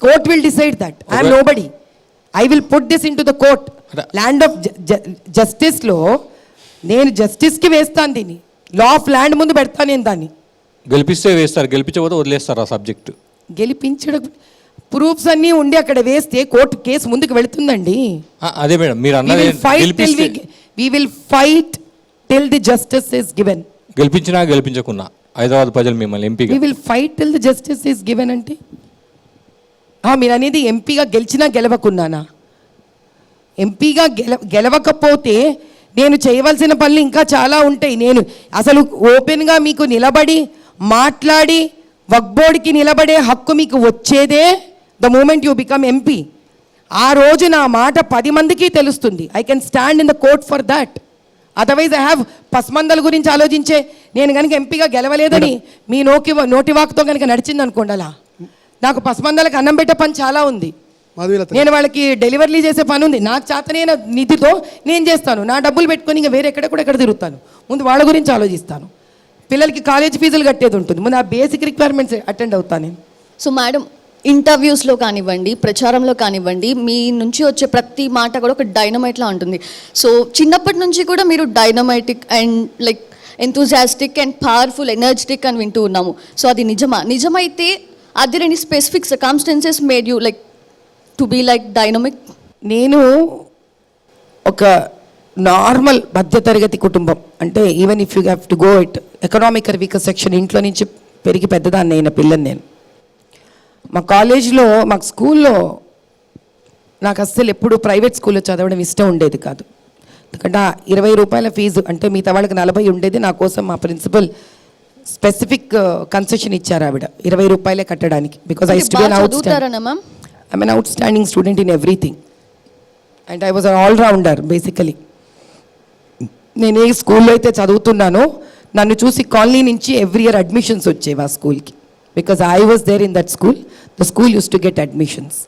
court will decide that. I'm nobody. I will put this in to the court. Land of జస్టిస్లో నేను జస్టిస్కి వేస్తాను దీన్ని. లా ఆఫ్ ల్యాండ్ ముందు పెడతాను నేను దాన్ని. గెలిపిస్తే వేస్తారు, గెలిపించకపోతే వదిలేస్తారు ఆ సబ్జెక్టు. గెలిపించడం ప్రూఫ్స్ అన్నీ ఉండి అక్కడ వేస్తే కోర్టు కేసు ముందుకు వెళుతుందండి. అదే మేడం, మీరు అన్నది we will fight till the justice is given. గెలిపించినా గెలిపించకున్నా Hyderabad ప్రజలు మిమ్మల్ని ఎంపీగా we will fight till the justice is given అంటే మీరు అనేది ఎంపీగా గెలిచినా గెలవకున్నానా? ఎంపీగా గెలవకపోతే నేను చేయవలసిన పనులు ఇంకా చాలా ఉంటాయి. నేను అసలు ఓపెన్గా మీకు నిలబడి మాట్లాడి వక్ఫ్ బోర్డ్కి నిలబడే హక్కు మీకు వచ్చేదే the moment you become MP. ఆ రోజు నా మాట 10 మందికి తెలుస్తుంది. I can stand in the court for that. Otherwise I have పస్మందల గురించి ఆలోచించే నేను కనుక ఎంపీగా గెలవలేదని మీ నోటివాక్తో కనుక నడిచింది అనుకోండి, అలా నాకు పస్మందలకు అన్నం పెట్టే పని చాలా ఉంది. నేను వాళ్ళకి డెలివరీ చేసే పని ఉంది. నాకు చేతనైన నిధితో నేను చేస్తాను. నా డబ్బులు పెట్టుకొని ఇంకా వేరే ఎక్కడ తిరుగుతాను. ముందు వాళ్ళ గురించి ఆలోచిస్తాను. పిల్లలకి కాలేజ్ ఫీజులు కట్టేది ఉంటుంది. ముందు ఆ బేసిక్ రిక్వైర్మెంట్స్ అటెండ్ అవుతాను నేను. సో మేడం, ఇంటర్వ్యూస్లో కానివ్వండి, ప్రచారంలో కానివ్వండి, మీ నుంచి వచ్చే ప్రతి మాట కూడా ఒక డైనమైట్లా ఉంటుంది. సో చిన్నప్పటి నుంచి కూడా మీరు dynamitic and like enthusiastic and powerful, energetic అని వింటూ ఉన్నాము. సో అది నిజమైతే are there any specific circumstances made you like to be like dynamic? నేను ఒక నార్మల్ మధ్యతరగతి కుటుంబం, అంటే even if you have to go it economic weaker section, ఇంట్లో నుంచి పెరిగి పెద్దదాన్ని అయిన పిల్లని నేను. మా కాలేజీలో, మాకు స్కూల్లో నాకు అస్సలు ఎప్పుడు ప్రైవేట్ స్కూల్లో చదవడం ఇష్టం ఉండేది కాదు. ఎందుకంటే 20 రూపాయల ఫీజు అంటే మిగతా వాళ్ళకి 40 ఉండేది. నా కోసం మా ప్రిన్సిపల్ స్పెసిఫిక్ కన్సెషన్ ఇచ్చారు ఆవిడ, 20 రూపాయలే కట్టడానికి. Because I used to be an outstanding student in everything and I was an all-rounder basically. నేను ఏ స్కూల్లో అయితే చదువుతున్నానో నన్ను చూసి కాలనీ నుంచి ఎవ్రీ ఇయర్ అడ్మిషన్స్ వచ్చేవి ఆ స్కూల్కి. Because I was there in that school, the school used to get admissions.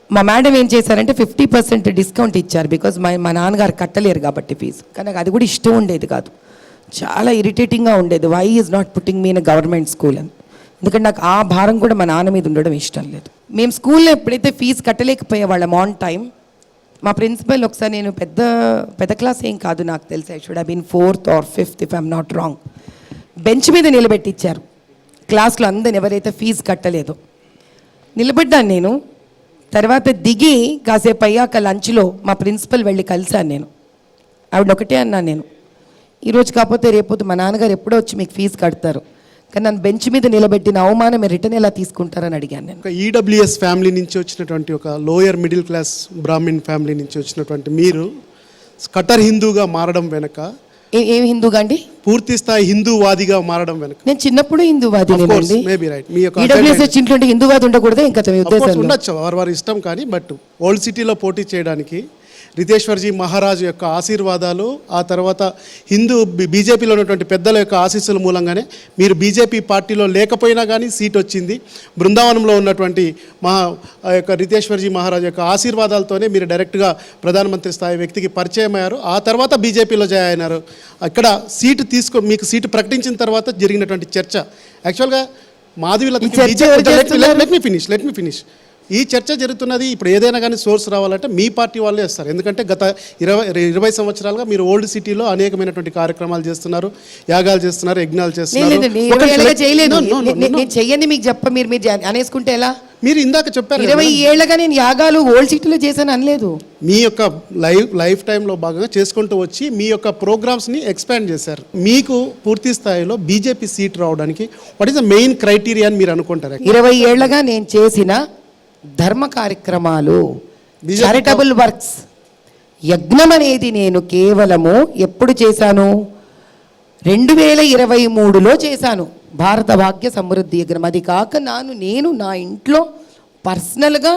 మా మేడం ఏం చేశారంటే 50% డిస్కౌంట్ ఇచ్చారు. బికాజ్ మా నాన్నగారు కట్టలేరు కాబట్టి ఫీజు. కానీ అది కూడా ఇష్టం ఉండేది కాదు, చాలా ఇరిటేటింగ్గా ఉండేది. Why is not putting me in government school అని. ఎందుకంటే నాకు ఆ భారం కూడా మా నాన్న మీద ఉండడం ఇష్టం లేదు. మేము స్కూల్లో ఎప్పుడైతే ఫీజు కట్టలేకపోయేవాళ్ళం ఆన్ టైం, మా ప్రిన్సిపల్ ఒకసారి, నేను పెద్ద క్లాస్ ఏం కాదు నాకు తెలిసి, I should have been 4th or 5th if I'm not wrong, bench మీద నిలబెట్టించారు. క్లాస్లో అందరిని ఎవరైతే ఫీజు కట్టలేదో నిలబడ్డాను నేను. తర్వాత దిగి కాసేపు అయ్యాక లంచ్లో మా ప్రిన్సిపల్ వెళ్ళి కలిశాను నేను. ఆవిడ ఒకటే అన్నాను నేను, ఈరోజు కాకపోతే రేపొద్దు మా నాన్నగారు ఎప్పుడో వచ్చి మీకు ఫీజు కడతారు, కానీ నన్ను బెంచ్ మీద నిలబెట్టిన అవమానం రిటర్న్ ఎలా తీసుకుంటారని అడిగాను నేను. ఒక ఈడబ్ల్యూఎస్ ఫ్యామిలీ నుంచి వచ్చినటువంటి, ఒక lower middle class Brahmin family నుంచి వచ్చినటువంటి మీరు కట్టర్ హిందూగా మారడం వెనక, ఏం హిందూగా అండి? పూర్తి స్థాయి హిందూవాదిగా మారడం వెనక. నేను చిన్నప్పుడు హిందూవాది. ఈడబ్ల్యూఎస్ ఇంట్లో హిందూవాది ఉండకూడదు ఇంకా ఉండొచ్చు, వారి ఇష్టం. కానీ బట్ ఓల్డ్ సిటీలో పోటీ చేయడానికి రితేశ్వర్జీ మహారాజు యొక్క ఆశీర్వాదాలు, ఆ తర్వాత బీజేపీలో ఉన్నటువంటి పెద్దల యొక్క ఆశీస్సుల మూలంగానే మీరు బీజేపీ పార్టీలో లేకపోయినా కానీ సీట్ వచ్చింది. బృందావనంలో ఉన్నటువంటి యొక్క రితేశ్వర్జీ మహారాజు యొక్క ఆశీర్వాదాలతోనే మీరు డైరెక్ట్గా ప్రధానమంత్రి స్థాయి వ్యక్తికి పరిచయం అయ్యారు. ఆ తర్వాత బీజేపీలో జాయిన్ అయినారు. అక్కడ మీకు సీటు ప్రకటించిన తర్వాత జరిగినటువంటి చర్చ, యాక్చువల్గా మాధవీలత, లెట్ మీ ఫినిష్ ఈ చర్చ జరుగుతున్నది ఇప్పుడు ఏదైనా కానీ సోర్స్ రావాలంటే మీ పార్టీ వాళ్ళే ఇస్తారు. ఎందుకంటే గత 20 సంవత్సరాలుగా మీరు ఓల్డ్ సిటీలో అనేకమైనటువంటి కార్యక్రమాలు చేస్తున్నారు, యాగాలు చేస్తున్నారు, యజ్ఞాలు చేస్తున్నారు. లేదండి, 20 ఏళ్ళగా చేయలేదు. నేను చెయ్యని మీకు చెప్ప మీరు అనేసుకుంటే ఎలా? మీరు ఇందాక చెప్పారు 20 ఏళ్ళగా నేను యాగాలు ఓల్డ్ సిటీలో చేశాను అనలేదు. మీ యొక్క లైఫ్ టైంలో భాగంగా చేసుకుంటూ వచ్చి మీ యొక్క ప్రోగ్రామ్స్ని ఎక్స్పాండ్ చేశారు. మీకు పూర్తి స్థాయిలో బీజేపీ సీట్ రావడానికి what is the main criteria అని మీరు అనుకుంటారు? 20 ఏళ్ళగా నేను చేసిన ధర్మ కార్యక్రమాలు, చారిటబుల్ వర్క్స్, యజ్ఞం అనేది నేను కేవలము ఎప్పుడు చేశాను? 2023లో చేశాను, భారత భాగ్య సమృద్ధి యజ్ఞం. అది కాక నేను నా ఇంట్లో పర్సనల్గా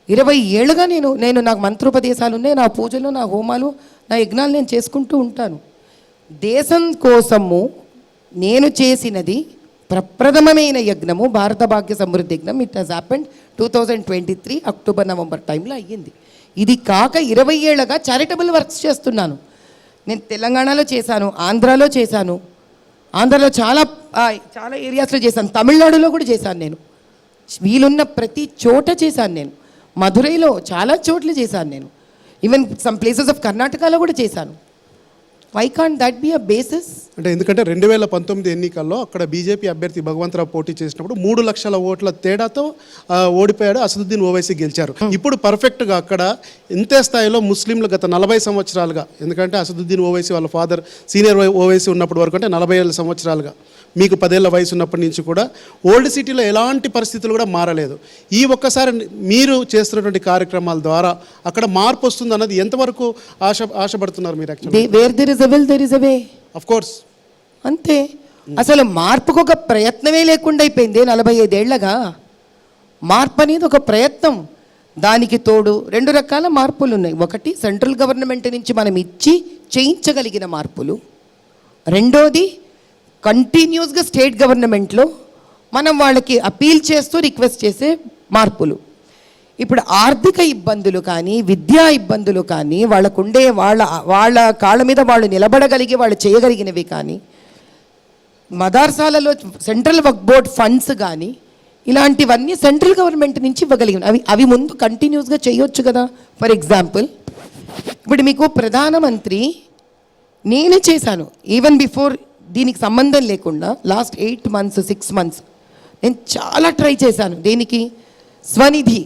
20 ఏళ్ళుగా నేను నాకు మంత్రోపదేశాలు ఉన్నాయి, నా పూజలు, నా హోమాలు, నా యజ్ఞాలు నేను చేసుకుంటూ ఉంటాను. దేశం కోసము నేను చేసినది ప్రప్రథమమైన యజ్ఞము భారత భాగ్య సమృద్ధి యజ్ఞం. It has happened 2023 October November టైంలో అయ్యింది. ఇది కాక 20 ఏళ్ళగా చారిటబుల్ వర్క్స్ చేస్తున్నాను. నేను తెలంగాణలో చేశాను, ఆంధ్రాలో చేశాను, ఆంధ్రాలో చాలా ఏరియాస్లో చేశాను, తమిళనాడులో కూడా చేశాను. నేను వీలున్న ప్రతి చోట చేశాను. నేను మధురైలో చాలా చోట్ల చేశాను. నేను ఈవెన్ సమ్ ప్లేసెస్ ఆఫ్ కర్ణాటకలో కూడా చేశాను. Why can't that be a basis? అంటే ఎందుకంటే 2019 ఎన్నికల్లో అక్కడ బీజేపీ అభ్యర్థి భగవంతరావు పోటీ చేసినప్పుడు 3 లక్షల ఓట్ల తేడాతో ఓడిపోయాడు, అసదుద్దీన్ ఓవైసీ గెలిచారు. ఇప్పుడు పర్ఫెక్ట్గా అక్కడ ఇంతే స్థాయిలో ముస్లింలు గత 40 సంవత్సరాలుగా, ఎందుకంటే అసదుద్దీన్ ఓవైసీ వాళ్ళ ఫాదర్ సీనియర్ ఓవైసీ ఉన్నప్పటి వరకు అంటే 40 సంవత్సరాలుగా, మీకు 10 ఏళ్ల వయసు ఉన్నప్పటి నుంచి కూడా ఓల్డ్ సిటీలో ఎలాంటి పరిస్థితులు కూడా మారలేదు. ఈ ఒక్కసారి మీరు చేస్తున్నటువంటి కార్యక్రమాల ద్వారా అక్కడ మార్పు వస్తుంది అన్నది ఎంతవరకు ఆశపడుతున్నారు మీరు? Actually where there is a will there is a way. Of course అంతే. అసలు మార్పుకు ఒక ప్రయత్నమే లేకుండా అయిపోయింది 45 ఏళ్లగా. మార్పు అనేది ఒక ప్రయత్నం. దానికి తోడు 2 రకాల మార్పులు ఉన్నాయి. ఒకటి సెంట్రల్ గవర్నమెంట్ నుంచి మనం ఇచ్చి చేయించగలిగిన మార్పులు, రెండోది కంటిన్యూస్గా స్టేట్ గవర్నమెంట్లో మనం వాళ్ళకి అపీల్ చేస్తూ రిక్వెస్ట్ చేసే మార్పులు. ఇప్పుడు ఆర్థిక ఇబ్బందులు కానీ, విద్యా ఇబ్బందులు కానీ, వాళ్ళకుండే వాళ్ళ కాళ్ళ మీద వాళ్ళు నిలబడగలిగి వాళ్ళు చేయగలిగినవి కానీ, మదర్సాలలో సెంట్రల్ వర్క్ బోర్డ్ ఫండ్స్ కానీ, ఇలాంటివన్నీ సెంట్రల్ గవర్నమెంట్ నుంచి ఇవ్వగలిగిన అవి ముందు కంటిన్యూస్గా చేయొచ్చు కదా. ఫర్ ఎగ్జాంపుల్, ఇప్పుడు మీకు ప్రధానమంత్రి నేనే చేశాను, ఈవెన్ బిఫోర్ దీనికి సంబంధం లేకుండా లాస్ట్ 8 months 6 months నేను చాలా ట్రై చేశాను. దేనికి? స్వనిధి,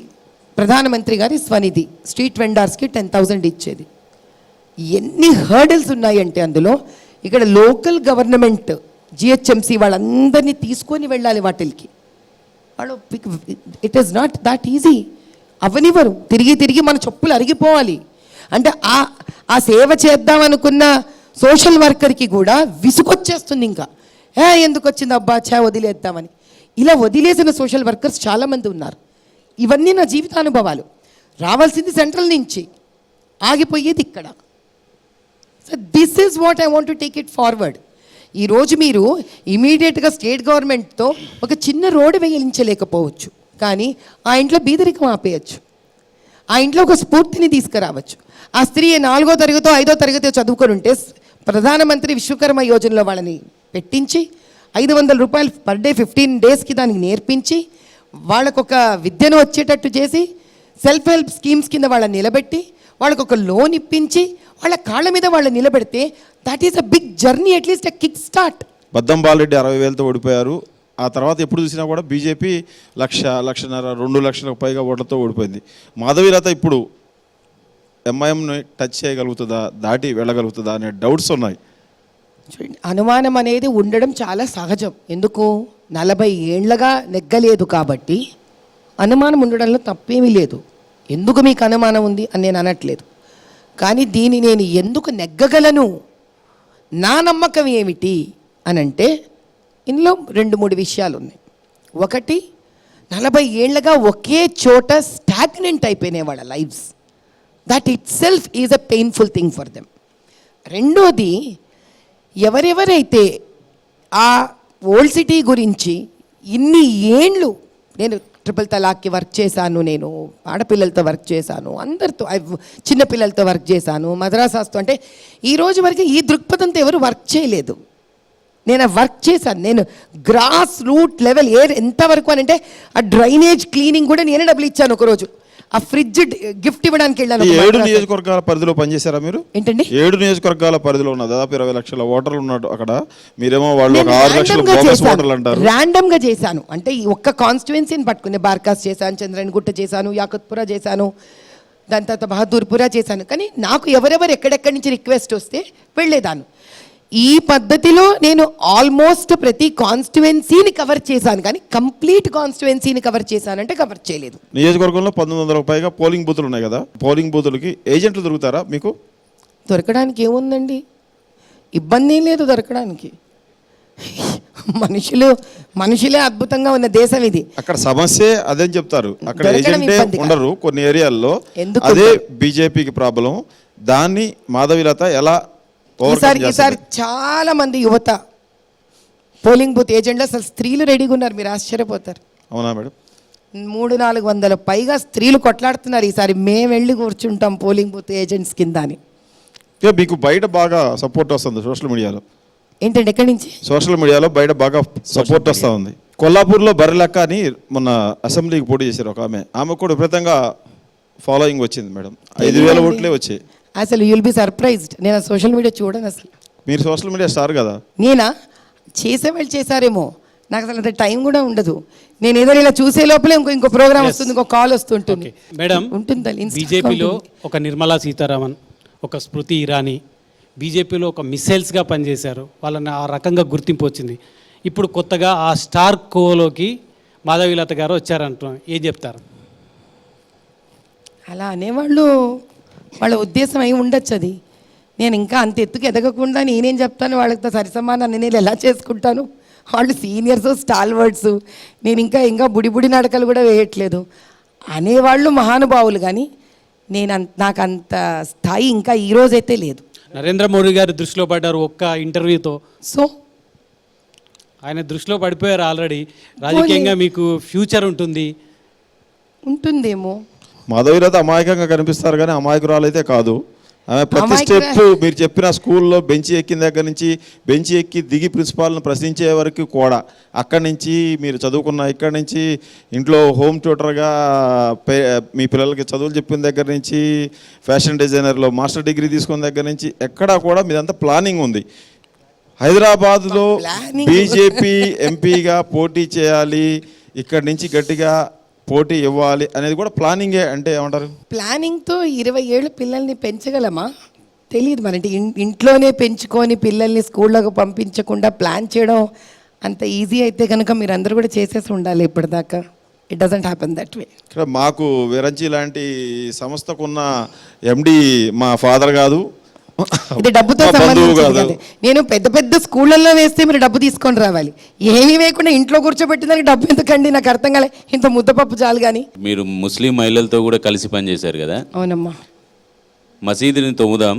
ప్రధానమంత్రి గారి స్వనిధి స్ట్రీట్ వెండర్స్కి 10,000 ఇచ్చేది. ఎన్ని హర్డల్స్ ఉన్నాయంటే అందులో ఇక్కడ లోకల్ గవర్నమెంట్ జిహెచ్ఎంసీ వాళ్ళందరినీ తీసుకొని వెళ్ళాలి వాటికి. వాళ్ళు it is not that easy. అవనివ్వరు, తిరిగి మన చెప్పులు అరిగిపోవాలి. అంటే ఆ సేవ చేద్దామనుకున్న సోషల్ వర్కర్కి కూడా విసుగొచ్చేస్తుంది. ఇంకా ఎందుకు వచ్చింది అబ్బా వదిలేద్దామని. ఇలా వదిలేసిన సోషల్ వర్కర్స్ చాలామంది ఉన్నారు. ఇవన్నీ నా జీవితానుభవాలు. రావాల్సింది సెంట్రల్ నుంచి, ఆగిపోయేది ఇక్కడ. So this is what I want to take it forward. ఈరోజు మీరు ఇమీడియట్గా స్టేట్ గవర్నమెంట్తో ఒక చిన్న రోడ్డు వేయించలేకపోవచ్చు, కానీ ఆ ఇంట్లో బీదరికం ఆపేయచ్చు, ఆ ఇంట్లో ఒక స్ఫూర్తిని తీసుకురావచ్చు. ఆ స్త్రీ 4వ తరగతో 5వ తరగతో చదువుకొని ఉంటే ప్రధానమంత్రి విశ్వకర్మ యోజనలో వాళ్ళని పెట్టించి 500 రూపాయలు పర్ డే 15 daysకి దానికి నేర్పించి వాళ్ళకొక విద్యను వచ్చేటట్టు చేసి సెల్ఫ్ హెల్ప్ స్కీమ్స్ కింద వాళ్ళని నిలబెట్టి వాళ్ళకు ఒక లోన్ ఇప్పించి వాళ్ళ కాళ్ళ మీద వాళ్ళు నిలబెడితే that is a big journey, at least a kick start. Baddam Balareddy 60,000తో ఓడిపోయారు. ఆ తర్వాత ఎప్పుడు చూసినా కూడా బీజేపీ 1,00,000, 2 లక్షలకు పైగా ఓట్లతో ఓడిపోయింది. మాధవీలత ఇప్పుడు ఎంఐఎంని టచ్ చేయగలుగుతుందా, దాటి వెళ్ళగలుగుతుందా అనే డౌట్స్ ఉన్నాయి. అనుమానం అనేది ఉండడం చాలా సహజం. ఎందుకు? 40 ఏళ్లగా నెగ్గలేదు కాబట్టి అనుమానం ఉండడంలో తప్పేమీ లేదు. ఎందుకు మీకు అనుమానం ఉంది అని నేను అనట్లేదు, కానీ దీన్ని నేను ఎందుకు నెగ్గగలను, నా నమ్మకం ఏమిటి అని అంటే ఇందులో 2-3 విషయాలు ఉన్నాయి. ఒకటి, 40 ఏళ్లగా ఒకే చోట స్టాగ్నెంట్ అయిపోయినాయి వాళ్ళ lifes. That itself is a painful thing for them. రెండోది, ఎవరెవరైతే ఆ ఓల్డ్ సిటీ గురించి ఇన్ని ఏండ్లు, నేను ట్రిపుల్ తలాక్కి వర్క్ చేశాను, నేను ఆడపిల్లలతో వర్క్ చేశాను, అందరితో చిన్నపిల్లలతో వర్క్ చేశాను, మద్రాసాస్తో, అంటే ఈ రోజు వరకు ఈ దృక్పథంతో ఎవరు వర్క్ చేయలేదు. నేను వర్క్ చేశాను. నేను గ్రాస్ రూట్ లెవెల్ ఎంతవరకు అని అంటే ఆ డ్రైనేజ్ క్లీనింగ్ కూడా నేనే డబ్బులు ఇచ్చాను ఒకరోజు. ఆ ఫ్రిడ్జ్ గిఫ్ట్ ఇవ్వడానికి వెళ్ళాను. 7 నియోజకవర్గాల పరిధిలో పనిచేశారా మీరు? ఏంటండి? 7 నియోజకవర్గాల పరిధిలో ఉన్న దాదాపు 20 లక్షల ఓటర్లు ఉన్నారు అక్కడ. మీరేమో వాళ్ళు ఒక 6 లక్షల బోగస్ ఓటర్లు అంటారు. ర్యాండమ్ గా చేశాను. అంటే ఈ ఒక్క కాన్స్టిట్యుయెన్సీని పట్టుకుని బార్కాస్ చేశాను, చంద్రన్గుట్ట చేశాను, యాకత్పురా చేశాను, దాని తర్వాత బహదూర్పురా చేశాను. కానీ నాకు ఎవరెవరు ఎక్కడెక్కడి నుంచి రిక్వెస్ట్ వస్తే వెళ్ళేదాన్ని. ఈ పద్ధతిలో నేను ఆల్మోస్ట్ ప్రతి కాన్స్టిట్యుయెన్సీని కవర్ చేశాను, కానీ కంప్లీట్ కాన్స్టిట్యుయెన్సీని కవర్ చేశానంటే కవర్ చేయలేదు. నియోజకవర్గంలో 1900కు పైగా పోలింగ్ బూతులు ఉన్నాయి కదా. పోలింగ్ బూతులకి ఏజెంట్లు దొరుకుతారా మీకు? దొరకడానికి ఏముందండి, ఇబ్బంది ఏం లేదు దొరకడానికి. మనుషులే అద్భుతంగా ఉన్న దేశం ఇది. అక్కడ సమస్య అదే చెప్తారు. అక్కడ దొరకడం ఏజెంటే ఇబ్బంది కాదు. ఉండరు కొన్ని ఏరియాల్లో. ఎందుకు అదే బీజేపీకి ప్రాబ్లం. దాన్ని మాధవీలత ఎలా ఈసారి చాలా మంది యువత పోలింగ్ బూత్ ఏజెంట్లు, అసలు స్త్రీలు రెడీగా ఉన్నారు, మీరు ఆశ్చర్యపోతారు. అవునా మేడం? 300-400 పైగా స్త్రీలు కొట్లాడుతున్నారు. ఈసారి మేము వెళ్ళి కూర్చుంటాం పోలింగ్ బూత్ ఏజెంట్స్ కింద అని. మీకు బయట బాగా సపోర్ట్ వస్తుంది సోషల్ మీడియాలో. ఏంటంటే ఎక్కడి నుంచి? సోషల్ మీడియాలో బయట బాగా సపోర్ట్ వస్తూ ఉంది. కొల్లాపూర్లో బర్రెలక్క అని మొన్న అసెంబ్లీకి పోటీ చేశారు ఒక ఆమె కూడా విపరీతంగా ఫాలోయింగ్ వచ్చింది మేడం. 5000 ఓట్లే వచ్చాయి. అసలు యుల్ బి సర్ప్రైజ్డ్. నేను సోషల్ మీడియా చూడను అసలు. మీరు సోషల్ మీడియా స్టార్ కదా. నేనా? చేసేవాళ్ళు చేశారేమో, నాకు అసలు అంత టైం కూడా ఉండదు. నేను ఏదో ఇలా చూసే లోపలే ఇంకో ప్రోగ్రామ్ వస్తుంది, ఇంకో కాల్ వస్తుంటుంది. మేడం, ఉంటుంది. బీజేపీలో ఒక నిర్మలా సీతారామన్, ఒక స్మృతి ఇరానీ బీజేపీలో ఒక మిస్సైల్స్గా పనిచేశారు. వాళ్ళని ఆ రకంగా గుర్తింపు వచ్చింది. ఇప్పుడు కొత్తగా ఆ స్టార్ కోలోకి మాధవీలత గారు వచ్చారంటున్నాం, ఏం చెప్తారు? అలా అనేవాళ్ళు వాళ్ళ ఉద్దేశం అయి ఉండొచ్చు. అది నేను ఇంకా అంత ఎత్తుకు ఎదగకుండా నేనేం చెప్తాను, వాళ్ళతో సరిసమానాన్ని నేను ఎలా చేసుకుంటాను? వాళ్ళు సీనియర్స్, స్టాల్వర్డ్స్, నేను ఇంకా బుడి నడకలు కూడా వేయట్లేదు అనేవాళ్ళు మహానుభావులు. కానీ నాకు అంత స్థాయి ఇంకా ఈ రోజైతే లేదు. నరేంద్ర మోడీ గారు దృష్టిలో పడ్డారు ఒక్క ఇంటర్వ్యూతో. సో ఆయన దృష్టిలో పడిపోయారు ఆల్రెడీ. రాజకీయంగా మీకు ఫ్యూచర్ ఉంటుందేమో. మాధవీలత అమాయకంగా కనిపిస్తారు కానీ అమాయకురాలు అయితే కాదు. ఆమె ప్రతి స్టెప్ మీరు చెప్పిన స్కూల్లో బెంచి ఎక్కిన దగ్గర నుంచి బెంచి ఎక్కి దిగి ప్రిన్సిపాల్ని ప్రశ్నించే వరకు కూడా, అక్కడి నుంచి మీరు చదువుకున్న ఇక్కడి నుంచి ఇంట్లో హోమ్ ట్యూటర్గా మీ పిల్లలకి చదువులు చెప్పిన దగ్గర నుంచి, ఫ్యాషన్ డిజైనర్లో మాస్టర్ డిగ్రీ తీసుకున్న దగ్గర నుంచి ఎక్కడా కూడా మీదంతా ప్లానింగ్ ఉంది. హైదరాబాద్లో బీజేపీ ఎంపీగా పోటీ చేయాలి, ఇక్కడి నుంచి గట్టిగా పోటీ ఇవ్వాలి అనేది కూడా ప్లానింగే. అంటే ఏమంటారు? ప్లానింగ్తో 20 ఏళ్ళు పిల్లల్ని పెంచగలమా? తెలియదు. మన ఇంట్లోనే పెంచుకొని పిల్లల్ని స్కూళ్ళకు పంపించకుండా ప్లాన్ చేయడం అంత ఈజీ అయితే కనుక మీరందరూ కూడా చేసేసి ఉండాలి ఇప్పటిదాకా. It doesn't happen that way. ఇక్కడ మాకు విరంచి లాంటి సంస్థకున్న ఎండి మా ఫాదర్ కాదు, ఇది డబ్బుతో సంబంధించింది. నేను పెద్ద స్కూళ్ళల్లో వేస్తే మీరు డబ్బు తీసుకొని రావాలి. ఏమీ వేయకుండా ఇంట్లో కూర్చోబెట్టిందానికి డబ్బు ఎందుకండి? నాకు అర్థం కాలే. ఇంత ముద్దపప్పు చాలు. కానీ మీరు ముస్లిం మహిళలతో కూడా కలిసి పనిచేశారు కదా. అవునమ్మా. మసీదుని తొమ్ముదాం,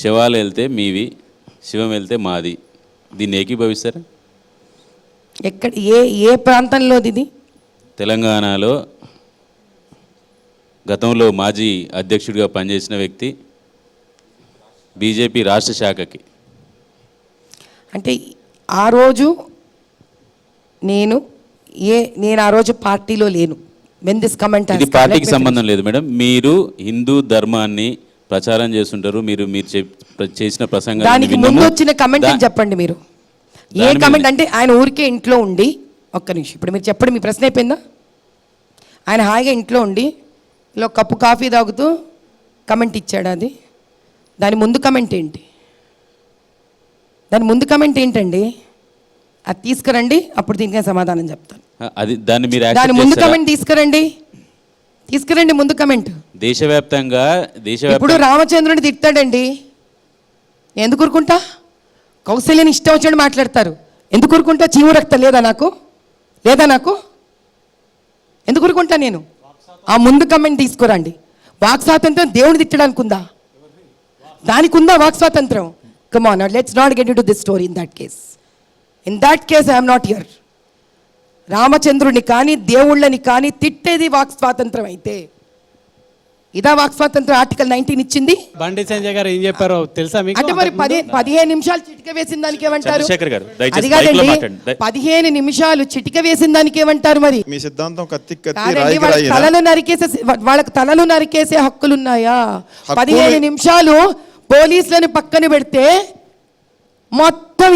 శవాలు వెళ్తే మీవి, శివం వెళ్తే మాది, దీన్ని ఏకీభవిస్తారా? ఎక్కడ ఏ ప్రాంతంలోది ఇది? తెలంగాణలో గతంలో మాజీ అధ్యక్షుడిగా పనిచేసిన వ్యక్తి, బీజేపీ రాష్ట్ర శాఖకి. అంటే ఆ రోజు నేను ఆ రోజు పార్టీలో లేను. ఇది పార్టీకి సంబంధం లేదు మేడం. మీరు హిందూ ధర్మాన్ని ప్రచారం చేస్తుంటారు. మీరు చేసిన ప్రసంగం, దానికి ముందు వచ్చిన కమెంట్ చెప్పండి మీరు. ఏ కమెంట్ అంటే ఆయన ఊరికే ఇంట్లో ఉండి, ఒక్క నిమిషం, ఇప్పుడు మీరు చెప్పండి, మీ ప్రశ్న అయిపోయిందా? ఆయన హాయిగా ఇంట్లో ఉండి ఇలా కప్పు కాఫీ తాగుతూ కమెంట్ ఇచ్చాడు. అది దాని ముందు కమెంట్ ఏంటి? ఏంటండి? అది తీసుకురండి, అప్పుడు దీనికే సమాధానం చెప్తాను. అది దాన్ని మీరు దాని ముందు కమెంట్ తీసుకురండి ముందు కమెంట్. దేశవ్యాప్తంగా ఇప్పుడు రామచంద్రుని తిట్టాడండి, ఎందుకు ఊరుకుంటా? కౌశల్యని ఇష్టం వచ్చాడు మాట్లాడతారు, ఎందుకు ఊరుకుంటా? చీము రక్తం లేదా నాకు? ఎందుకు ఊరుకుంటా నేను? ఆ ముందు కమెంట్ తీసుకురండి. వాక్ స్వాతంత్రం దేవుని తిట్టడానికి ఉందా? దానికి ఉందా వాక్ స్వాతంత్రం? Come on, let's not get into this story. In that case I'm not here. రామచంద్రుని కానీ దేవుళ్ళని కానీ తిట్టేది వాక్ స్వాతంత్రం అయితే ఇదా వాక్ స్వాతంత్ర ఆర్టికల్ 19 ఇచ్చింది. బండి సంజయ్ గారు ఏం చెప్పారో తెలుసా మీకు? అంటే మరి 15 నిమిషాలు చిటిక వేసిన దానికి ఏమంటారు? చంద్రశేఖర్ గారు, దయచేసి అది కాదండి, మైక్లో మాట్లాడండి. 15 నిమిషాలు చిటిక వేసిన దానికి ఏమంటారు మరి? మీ సిద్ధాంతం కత్తి కాదండి, రాయి వాళ్ళకి తలలు నరికేసే హక్కులున్నాయా? 15 నిమిషాలు పోలీసులను పక్కన పెడితే మొత్తం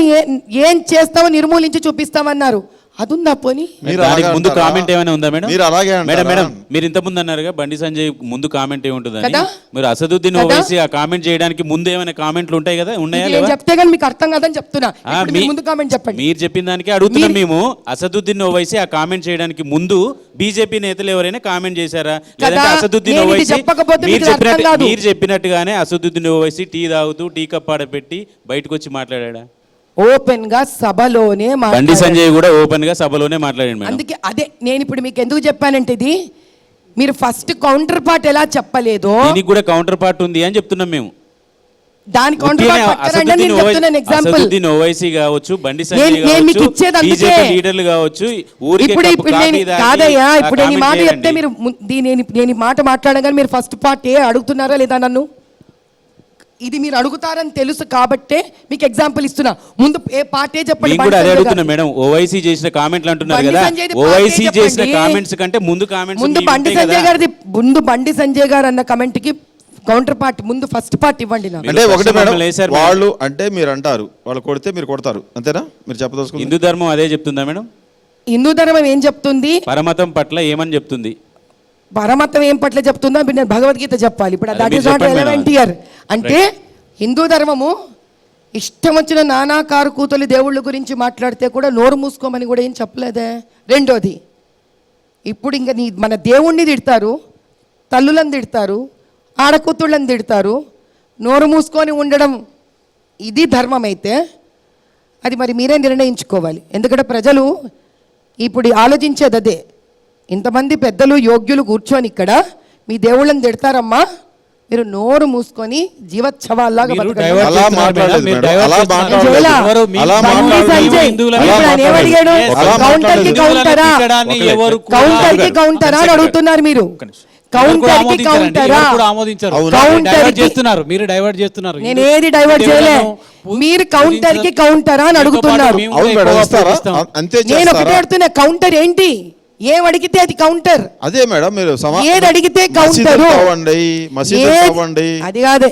ఏం చేస్తామో నిర్మూలించి చూపిస్తామన్నారు. అది ఉందా పోనీ? దానికి ముందు కామెంట్ ఏమైనా ఉందా మేడం? మీరు అలాగే అంటారా? మేడం మీరు ఇంత ముందు అన్నారుగా బండి సంజయ్ ముందు కామెంట్ ఏముంటుందని. కదా? మీరు అసదుద్దీన్ ఓవైసీ ఆ కామెంట్ చేయడానికి ముందు ఏమైనా కామెంట్లు ఉంటాయి కదా, ఉన్నాయా నేను లేవా? చెప్తే కానీ మీకు అర్థం కాదని చెప్తున్నా. ఇప్పుడు మీరు ముందు కామెంట్ చెప్పండి. మీరు చెప్పిన దానికి అడుగుతున్నాం మేము. అసదుద్దీన్ ఓవైసీ ఆ కామెంట్ చేయడానికి ముందు బీజేపీ నేతలు ఎవరైనా కామెంట్ చేశారా? లేదంటే అసదుద్దీన్ నేను ఇది ఓవైసీ చెప్పకపోతే మీరు మీకు అర్థం కాదు. మీరు చెప్పినట్టుగానే అసదుద్దీన్ ఓవైసీ టీ తాగుతూ టీ కప్ ఆడ పెట్టి బయటకు వచ్చి మాట్లాడా? ఓపెన్ గా సభలోనే బండి మాట్లాడారు. సంజయ్ కూడా ఓపెన్ గా సభలోనే మాట్లాడాడు మేడం. అందుకే అదే నేను ఇప్పుడు మీకు ఎందుకు చెప్పానంటే ఇది మీరు ఫస్ట్ కౌంటర్ పార్ట్ ఎలా చెప్పలేదో దీనికి కూడా కౌంటర్ పార్ట్ ఉంది అని చెప్తున్నాం మేము. దాని కౌంటర్ పార్ట్ పక్కనండి నేను చెప్తున్నాను ఎగ్జాంపుల్. అసదుద్దీన్ ఓవైసీ కావచ్చు, బండి సంజయ్ నేను మీకు కావచ్చు, ఇచ్చేది అందుకే. బీజేపీ లీడర్లు కావచ్చు, ఊరికే ఇప్పుడు కప్పు కాఫీ నేను తాగి కాదయ్యా, ఆ ఇప్పుడు నేను ఈ కామెంట్ మాట చెప్తే చేయండి. మీరు నేను ఈ మాట మాట్లాడగానే మీరు ఫస్ట్ పార్ట్ అడుగుతున్నారా లేదా నన్ను? ఇది మీరు అడుగుతారని తెలుసు కాబట్టే మీకు ఎగ్జాంపుల్ ఇస్తున్నా. ముందు ఏ పార్టీ చెప్పండి. నేను కూడా అదే అడుగుతున్నా మేడం. ఓవైసీ చేసిన కామెంట్లు అంటున్నారు బండి కదా, సంజయ్ది ఓవైసీ పార్టీ చేసిన చెప్పండి. కామెంట్స్ కంటే ముందు కామెంట్స్ ముందు బండి సంజయ్ గారు అన్న కమెంట్ కి కౌంటర్ పార్ట్ ముందు ఫస్ట్ పార్ట్ ఇవ్వండి నాకు. అంటే ఒకటి మేడం, మమ్మల్ని వేశారు మేడం. వాళ్ళు అంటే మీరు అంటారు వాళ్ళు కొడితే మీరు కొడతారు, అంతేనా? మీరు చెప్పదలుచుకుంది హిందూ ధర్మం అదే చెప్తుందా మేడం? హిందూ ధర్మం ఏం చెప్తుంది? పరమతం పట్ల ఏమని చెప్తుంది? పరమతం ఏం పట్ల చెప్తుందో ఇప్పుడు నేను భగవద్గీత చెప్పాలి. ఇప్పుడు అదే దట్ మీరు ఈస్ నాట్ చెప్పండి రెలవెంట్ మేడం. హియర్. అంటే హిందూ ధర్మము ఇష్టం వచ్చిన నానాకారు కూతులు దేవుళ్ళ గురించి మాట్లాడితే కూడా నోరు మూసుకోమని కూడా ఏం చెప్పలేదే. రెండోది, ఇప్పుడు ఇంకా మన దేవుణ్ణి తిడతారు, తల్లులను తిడతారు, ఆడకూతుళ్ళని తిడతారు, నోరు మూసుకొని ఉండడం ఇది ధర్మం అయితే అది మరి మీరే నిర్ణయించుకోవాలి. ఎందుకంటే ప్రజలు ఇప్పుడు ఆలోచించేది అదే. ఇంతమంది పెద్దలు యోగ్యులు కూర్చొని ఇక్కడ మీ దేవుళ్ళని తిడతారమ్మా, మీరు నోరు మూసుకొని జీవోత్సవాల్లాగా మీరు బతకండి. డైవర్ట్ అలా చేస్తున్నారు మాట్లాడలేదు మేడం, మీరు మేడం, డైవర్ట్ అలా చేస్తున్నారు. మాట్లాడలేదు. జైలా, ఎవరు మీ అలా బండి మాట్లాడలేదు. సంజయ్, హిందువులను ఇప్పుడు ఆయన ఏమడిగాడు? అలా కౌంటర్కి కౌంటరా? తిట్టడాన్ని ఎవరు కూడా- కౌంటర్కి కౌంటరా అని అడుగుతున్నారు మీరు. కౌంటర్కి కౌంటరా? ఆమోదించారు. కౌంటర్కి డైవర్ట్ చేస్తున్నారు, మీరు డైవర్ట్ చేస్తున్నారు. నేను ఏది డైవర్ట్ చేయలే. మీరు కౌంటర్కి కౌంటరా అని అడుగుతున్నారు. అవును మేడం, ఇస్తారా? అంతే నేను ఒకటే చేస్తారా? అడుగుతున్నా, కౌంటర్ ఏంటి? ఏం అడిగితే అది కౌంటర్. అదే మేడం, మీరు ఏది అడిగితే మసీదులు కౌంటరు. తవ్వండి, మసీదులు ఏది- తవ్వండి. అది కాదే.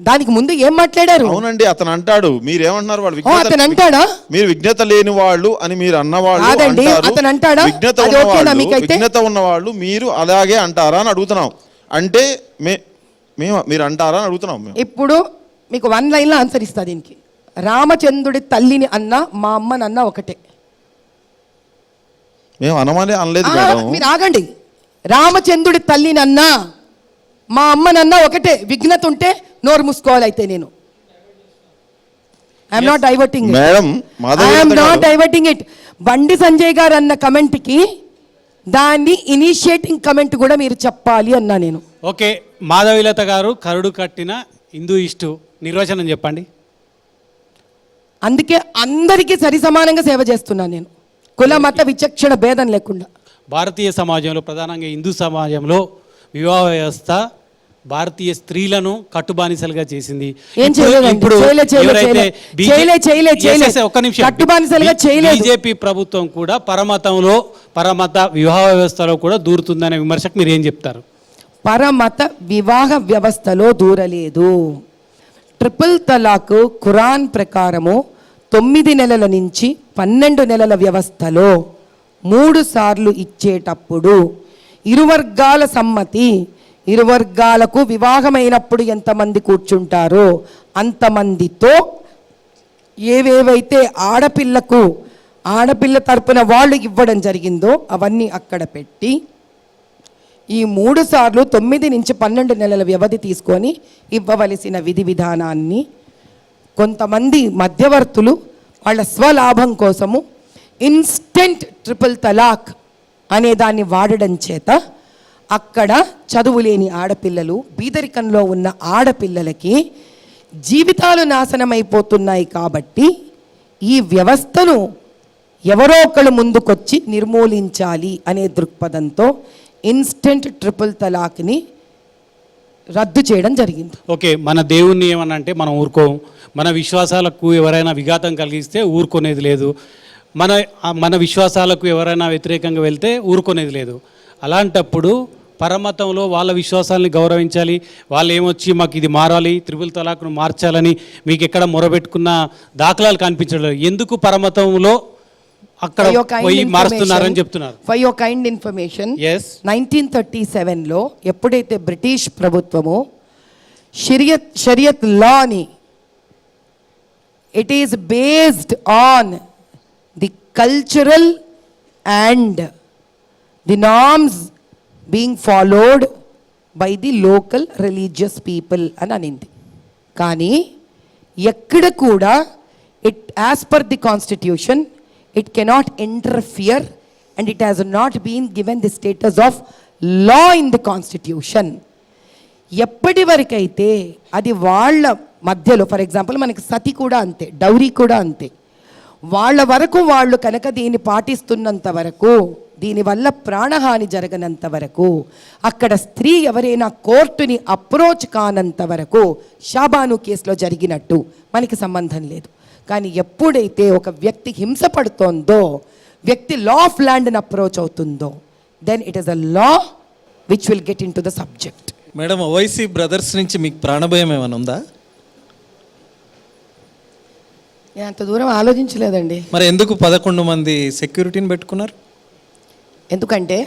దానికి ముందు ఏం మాట్లాడారు? అవునండి, అతను అంటాడు. మీరేమంటున్నారు? వాళ్ళు అతను అంటాడా? మీరు విజ్ఞత లేని వాళ్ళు అని మీరు అన్నవాళ్ళు కాదండి, అంటారు. అతను అంటాడా? విజ్ఞత అది ఓకేనా ఉన్నవాళ్ళు, మీకైతే? విజ్ఞత ఉన్నవాళ్ళు మీరు అలాగే అంటారా అని అడుగుతున్నాం. అంటే మేము మీరు అంటారా అని అడుగుతున్నాం మేము. ఇప్పుడు మీకు 1 లైన్లో ఆన్సర్ ఇస్తా దీనికి. రామచంద్రుడి తల్లిని అన్న మా అమ్మని అన్న ఒకటే. మేము అనమని అనలేదు మేడం. మీరు ఆగండి. రామచంద్రుడి తల్లిని అన్న మా అమ్మనన్న ఒకటే. విఘ్నత ఉంటే నోరు మూసుకోవాలి. అయితే నేను I'm not diverting madam, I'm not diverting it. Bandi Sanjay గారు అన్న కమెంట్కి దాన్ని ఇనిషియేటింగ్ కమెంట్ కూడా మీరు చెప్పాలి అన్నా నేను. ఓకే, మాధవీలత గారు కరుడు కట్టిన హిందూయిస్టు నిర్వచనం చెప్పండి. అందుకే అందరికీ సరి సమానంగా సేవ చేస్తున్నాను నేను, కుల మత విచక్షణ భేదం లేకుండా. భారతీయ సమాజంలో, ప్రధానంగా హిందూ సమాజంలో వివాహ వ్యవస్థ భారతీయ స్త్రీలను కట్టుబానిసలుగా చేసింది. ఏం చేయలేదండి. ఒక్క నిమిషం. కట్టుబానిసలుగా చేయలేదు. బీజేపీ ప్రభుత్వం కూడా పరమత వివాహ వ్యవస్థలో కూడా దూరుతుందనే విమర్శకు మీరు ఏం చెప్తారు? పరమత వివాహ వ్యవస్థలో దూరలేదు. ట్రిపుల్ తలాక్ ఖురాన్ ప్రకారము 9 నెలల నుంచి 12 నెలల వ్యవస్థలో 3 సార్లు ఇచ్చేటప్పుడు ఇరు వర్గాల సమ్మతి, ఇరు వర్గాలకు వివాహమైనప్పుడు ఎంతమంది కూర్చుంటారో అంతమందితో ఏవేవైతే ఆడపిల్ల తరపున వాళ్ళు ఇవ్వడం జరిగిందో అవన్నీ అక్కడ పెట్టి ఈ 3 సార్లు 9 నుంచి 12 నెలల వ్యవధి తీసుకొని ఇవ్వవలసిన విధి విధానాన్ని కొంతమంది మధ్యవర్తులు వాళ్ళ స్వలాభం కోసము ఇన్స్టెంట్ ట్రిపుల్ తలాక్ అనే దాన్ని వాడడం చేత అక్కడ చదువు లేని ఆడపిల్లలు, బీదరికంలో ఉన్న ఆడపిల్లలకి జీవితాలు నాశనమైపోతున్నాయి. కాబట్టి ఈ వ్యవస్థను ఎవరో ఒకళ్ళు ముందుకొచ్చి నిర్మూలించాలి అనే దృక్పథంతో ఇన్స్టెంట్ ట్రిపుల్ తలాక్ని రద్దు చేయడం జరిగింది. ఓకే, మన దేవుణ్ణి ఏమన్నా అంటే మనం ఊరుకోం, మన విశ్వాసాలకు ఎవరైనా విఘాతం కలిగిస్తే ఊరుకునేది లేదు, మన విశ్వాసాలకు ఎవరైనా వ్యతిరేకంగా వెళ్తే ఊరుకునేది లేదు. అలాంటప్పుడు పరమతంలో వాళ్ళ విశ్వాసాలని గౌరవించాలి. వాళ్ళు ఏమొచ్చి మాకు ఇది మారాలి, త్రిపుల్ తలాక్ను మార్చాలని మీకు ఎక్కడ మొరబెట్టుకున్న దాఖలాలు కనిపించడం, ఎందుకు పరమతంలో అక్కడ పోయి మారుస్తున్నారని చెప్తున్నారు? For your kind information, Yes. 1937లో ఎప్పుడైతే బ్రిటిష్ ప్రభుత్వము షరియత్ లాని, it is based on the cultural and the norms being followed by the local religious people అని అనింది. కానీ ఎక్కడ కూడా it as per the constitution it cannot interfere and it has not been given the status of law in the constitution. ఎప్పటి వరకైతే అది వాళ్ళ మధ్యలో, ఫర్ ఎగ్జాంపుల్ మనకి సతి కూడా అంతే, డౌరీ కూడా అంతే, వాళ్ళ వరకు వాళ్ళు కనుక దీన్ని పాటిస్తున్నంత వరకు, దీనివల్ల ప్రాణహాని జరగనంత వరకు, అక్కడ స్త్రీ ఎవరైనా కోర్టుని అప్రోచ్ కానంత వరకు షాబాను కేసులో జరిగినట్టు మనకి సంబంధం లేదు. కానీ ఎప్పుడైతే ఒక వ్యక్తి హింస పడుతోందో, వ్యక్తి లా ఆఫ్ ల్యాండ్ని అప్రోచ్ అవుతుందో, then it is a law which will get in to the subject. Madam, Owaisi brothers నుంచి మీకు ప్రాణభయం ఏమైనా ఉందా? నేను అంత దూరం ఆలోచించలేదండి. మరి ఎందుకు 11 మంది సెక్యూరిటీని పెట్టుకున్నారు? ఎందుకంటే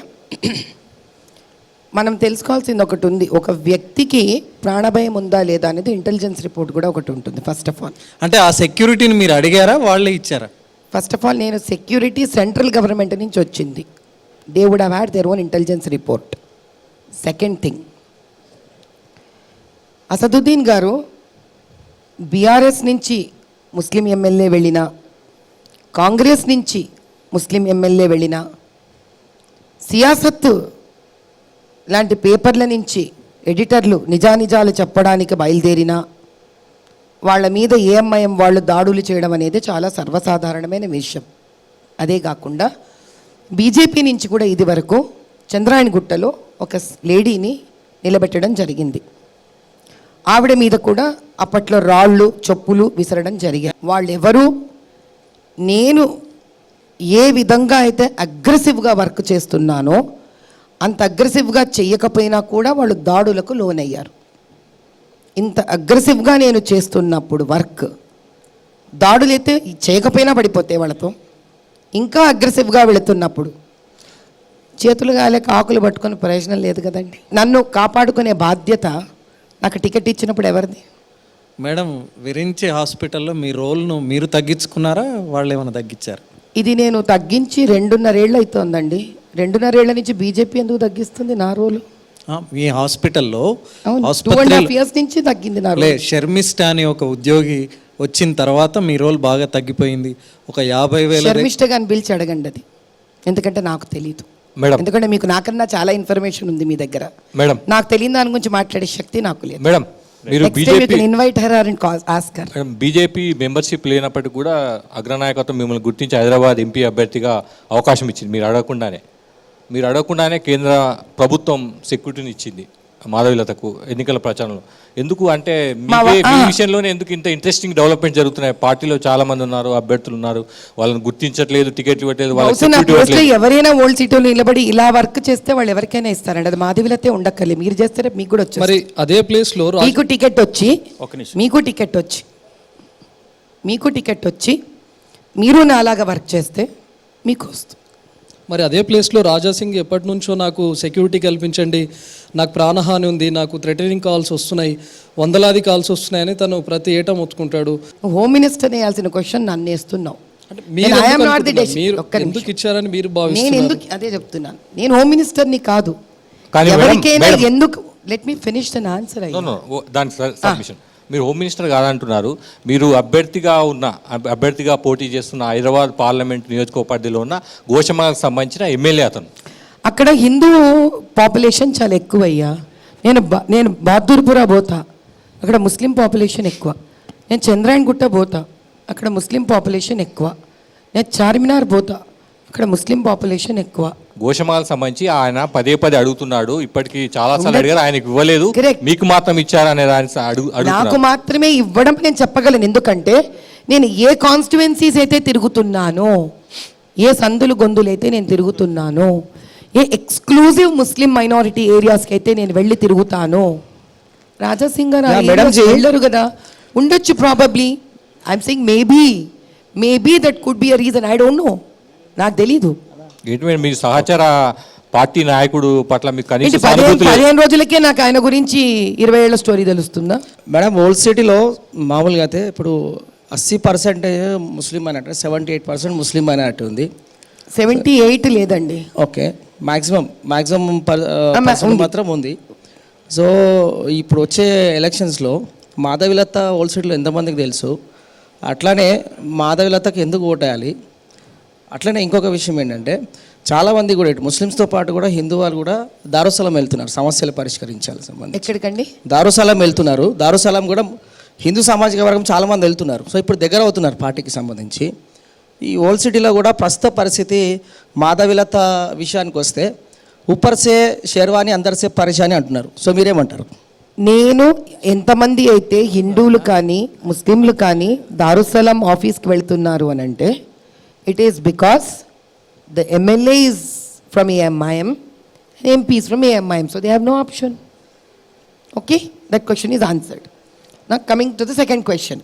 మనం తెలుసుకోవాల్సింది ఒకటి ఉంది, ఒక వ్యక్తికి ప్రాణభయం ఉందా లేదా అనేది ఇంటెలిజెన్స్ రిపోర్ట్ కూడా ఒకటి ఉంటుంది. ఫస్ట్ ఆఫ్ ఆల్ అంటే ఆ సెక్యూరిటీని మీరు అడిగారా, వాళ్ళే ఇచ్చారా? ఫస్ట్ ఆఫ్ ఆల్ నేను సెక్యూరిటీ సెంట్రల్ గవర్నమెంట్ నుంచి వచ్చింది. They would have had their own intelligence report. Second thing, Asaduddin గారు బీఆర్ఎస్ నుంచి ముస్లిం ఎమ్మెల్యే వెళ్ళినా, కాంగ్రెస్ నుంచి ముస్లిం ఎమ్మెల్యే వెళ్ళినా, సియాసత్ లాంటి పేపర్ల నుంచి ఎడిటర్లు నిజానిజాలు చెప్పడానికి బయలుదేరినా, వాళ్ళ మీద ఏఎంఐఎం వాళ్ళు దాడులు చేయడం అనేది చాలా సర్వసాధారణమైన విషయం. అదే కాకుండా బీజేపీ నుంచి కూడా ఇది వరకు చంద్రాయణగుట్టలో ఒక లేడీని నిలబెట్టడం జరిగింది. ఆవిడ మీద కూడా అప్పట్లో రాళ్ళు చెప్పులు విసరడం జరిగాయి. వాళ్ళెవరు, నేను ఏ విధంగా అయితే అగ్రెసివ్గా వర్క్ చేస్తున్నానో అంత అగ్రెసివ్గా చెయ్యకపోయినా కూడా వాళ్ళు దాడులకు లోనయ్యారు. ఇంత అగ్రెసివ్గా నేను చేస్తున్నప్పుడు వర్క్, దాడులు అయితే చేయకపోయినా పడిపోతే వాళ్ళతో, ఇంకా అగ్రెసివ్గా వెళుతున్నప్పుడు చేతులు గాలేక ఆకులు పట్టుకొని ప్రయోజనం లేదు కదండి. నన్ను కాపాడుకునే బాధ్యత నాకు టికెట్ ఇచ్చినప్పుడు ఎవరిది? మేడం, విరించి హాస్పిటల్లో మీ రోల్ను మీరు తగ్గించుకున్నారా, వాళ్ళు ఏమైనా తగ్గించారు? ఇది నేను తగ్గించి 2.5 ఏళ్ళు అవుతోందండి. 2.5 ఏళ్ల నుంచి బీజేపీ ఎందుకు తగ్గిస్తుంది నా రోలు? మీ హాస్పిటల్లో 2.5 years నుంచి తగ్గింది నా రోల్. షర్మిష్ట అని ఒక ఉద్యోగి వచ్చిన తర్వాత మీ రోల్ బాగా తగ్గిపోయింది. ఒక 50,000 శర్మిష్ట గారిని పిలిచి అడగండి అది, ఎందుకంటే నాకు తెలియదు. మేడం, ఎందుకంటే మీకు నాకన్నా చాలా ఇన్ఫర్మేషన్ ఉంది మీ దగ్గర. మేడం, నాకు తెలియని దాని గురించి మాట్లాడే శక్తి నాకు లేదు. మేడం, మీరు బీజేపీ మెంబర్షిప్ లేనప్పటికీ కూడా అగ్రనాయకత్వం మిమ్మల్ని గుర్తించి హైదరాబాద్ ఎంపీ అభ్యర్థిగా అవకాశం ఇచ్చింది. మీరు అడగకుండానే కేంద్ర ప్రభుత్వం సెక్యూరిటీని ఇచ్చింది మాధవీలతకు ఎన్నికల ప్రచారంలో. ఎందుకు అంటే మీ విషయంలోనే ఎందుకు ఇంత ఇంట్రెస్టింగ్ డెవలప్మెంట్ జరుగుతున్నాయి? పార్టీలో చాలా మంది ఉన్నారు, అభ్యర్థులు ఉన్నారు, వాళ్ళని గుర్తించట్లేదు, టికెట్ ఇవ్వట్లేదు. ఎవరైనా ఓల్డ్ సిటీలో నిలబడి ఇలా వర్క్ చేస్తే వాళ్ళు ఎవరికైనా ఇస్తారండి. అది మాధవీలతే ఉండక్కర్లే, మీరు చేస్తే మీకు కూడా వచ్చి, మరి అదే ప్లేస్ లో మీకు టికెట్ వచ్చి మీరు నాలాగా వర్క్ చేస్తే మీకు వస్తుంది. మరి అదే ప్లేస్లో రాజాసింగ్ ఎప్పటి నుంచో నాకు సెక్యూరిటీ కల్పించండి, నాకు ప్రాణహాని ఉంది, నాకు థ్రెటనింగ్ కాల్స్ వస్తున్నాయి, వందలాది కాల్స్ వస్తున్నాయని తను ప్రతి ఏటా మొత్తుకుంటాడు. హోమ్ మినిస్టర్ వేయాల్సిన క్వశ్చన్ నన్ను వేస్తున్నావు. ఎందుకు ఇచ్చారని మీరు భావిస్తున్నారు? అదే చెప్తున్నాను, నేను హోమ్ మినిస్టర్ని కాదు. ఎవరికైనా ఎందుకు, let me finish the answer. మీరు హోమ్ మినిస్టర్ కాదంటున్నారు, మీరు అభ్యర్థిగా పోటీ చేస్తున్న హైదరాబాద్ పార్లమెంట్ నియోజకవర్గ పరిధిలో ఉన్న గోషమాలకు సంబంధించిన ఎమ్మెల్యే అతను. అక్కడ హిందూ పాపులేషన్ చాలా ఎక్కువయ్యా. నేను బహదూర్పురా పోతా, అక్కడ ముస్లిం పాపులేషన్ ఎక్కువ. నేను చంద్రాయణగుట్ట పోతా, అక్కడ ముస్లిం పాపులేషన్ ఎక్కువ. నేను చార్మినార్ పోతా, అక్కడ ముస్లిం పాపులేషన్ ఎక్కువ. గోషమాలకు సంబంధించి ఆయన పదే పదే అడుగుతున్నాడు, ఇప్పటికీ చాలా సార్లు అడిగారు, ఆయనకు ఇవ్వలేదు, Correct. మీకు మాత్రం ఇచ్చారనే దాని నాకు అడుగుతున్నారు. మాత్రమే ఇవ్వడం నేను చెప్పగలను. ఎందుకంటే నేను ఏ కాన్స్టిట్యువెన్సీస్ అయితే తిరుగుతున్నానో, ఏ సందులు గొంతులు అయితే నేను తిరుగుతున్నానో, ఏ ఎక్స్క్లూజివ్ ముస్లిం మైనారిటీ ఏరియాస్కి అయితే నేను వెళ్ళి తిరుగుతానో, రాజాసింగ్ గారు వెళ్ళరు కదా. ఉండొచ్చు probably. I'm saying maybe that could be a reason. I don't know, నాకు తెలీదు. ఏంటి మీ సహచర పార్టీ నాయకుడు పట్ల మీకు కనీస సానుభూతి లేదు? 15 రోజులకే నాకు ఆయన గురించి 20 ఏళ్ల స్టోరీ తెలుస్తుందా? మేడం, ఓల్డ్ సిటీలో మామూలుగా అయితే ఇప్పుడు 80% ముస్లిం మైనారిటీ, 78% ముస్లిం మైనారిటీ ఉంది. 78 లేదండి. ఓకే, మ్యాక్సిమం మాత్రం ఉంది. సో ఇప్పుడు వచ్చే ఎలక్షన్స్లో మాధవిలత ఓల్డ్ సిటీలో ఎంతమందికి తెలుసు? అట్లానే మాధవిలతకి ఎందుకు ఓటేయాలి? అట్లనే ఇంకొక విషయం ఏంటంటే, చాలామంది కూడా ఇటు ముస్లిమ్స్తో పాటు కూడా హిందూ వాళ్ళు కూడా దారుసలం వెళ్తున్నారు సమస్యలు పరిష్కరించాలి సంబంధించి. ఎక్కడికండి? దారుసలం వెళ్తున్నారు. దారుసలం కూడా హిందూ సామాజిక వర్గం చాలామంది వెళ్తున్నారు. సో ఇప్పుడు దగ్గర అవుతున్నారు పార్టీకి సంబంధించి. ఈ ఓల్డ్ సిటీలో కూడా ప్రస్తుత పరిస్థితి మాధవిలత విషయానికి వస్తే ఊపర్సే షేర్వాణి అందరిసే పరిశాని అంటున్నారు. సో మీరేమంటారు? నేను ఎంతమంది అయితే హిందువులు కానీ ముస్లింలు కానీ దారుసలం ఆఫీస్కి వెళ్తున్నారు అని అంటే, it is because the MLA is from AMIM and MP is from AMIM, so they have no option. Okay, that question is answered. Now coming to the second question.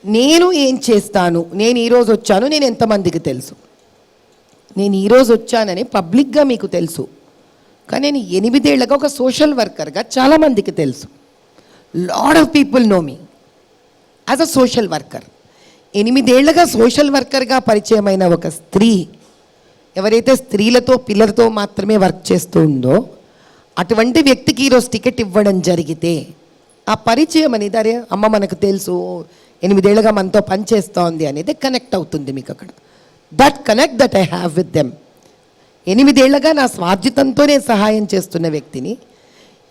నేను ఏం చేస్తాను, నేను ఈరోజు వచ్చాను, నేను ఎంతమందికి తెలుసు? నేను ఈరోజు వచ్చానని పబ్లిక్గా మీకు తెలుసు, కానీ నేను 8 ఏళ్ళగా ఒక సోషల్ వర్కర్గా చాలామందికి తెలుసు. Lot of people know me as a social worker. 8 ఏళ్ళగా సోషల్ వర్కర్గా పరిచయమైన ఒక స్త్రీ ఎవరైతే స్త్రీలతో పిల్లలతో మాత్రమే వర్క్ చేస్తూ ఉందో, అటువంటి వ్యక్తికి ఈరోజు టికెట్ ఇవ్వడం జరిగితే ఆ పరిచయం అనేది, అరే అమ్మ మనకు తెలుసు, 8 ఏళ్ళగా మనతో పనిచేస్తోంది అనేది కనెక్ట్ అవుతుంది మీకు అక్కడ. That connect that I have with them. 8 ఏళ్ళగా నా స్వార్జితంతో నేను సహాయం చేస్తున్న వ్యక్తిని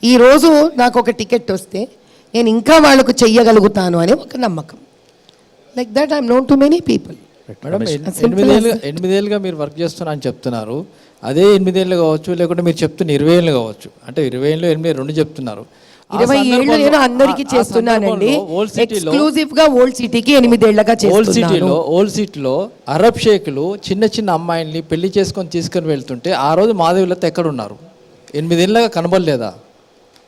ఈరోజు నాకు ఒక టికెట్ వస్తే నేను ఇంకా వాళ్ళకు చెయ్యగలుగుతాను అనే ఒక నమ్మకం. Like that I'm known to many people. Madam, 8 ఏళ్ళుగా మీరు వర్క్ చేస్తున్నా అని చెప్తున్నారు. అదే 8 ఏళ్ళు కావచ్చు, లేకుంటే మీరు చెప్తున్న 20 ఏళ్ళు కావచ్చు. అంటే 20 ఏళ్ళు 8 2 చెప్తున్నారు. 20 ఏళ్ళు నేను అందరికీ చేస్తున్నానండి. ఎక్స్క్లూజివ్ గా ఓల్డ్ సిటీకి 8 ఏళ్ళగా చేస్తున్నాను. ఓల్డ్ సిటీలో అరబ్ షేకులు చిన్న చిన్న అమ్మాయిల్ని పెళ్లి చేసుకొని తీసుకొని వెళ్తుంటే ఆ రోజు మాధవిలత ఎక్కడ ఉన్నారు? 8 ఏళ్ళగా కనబడలేదా?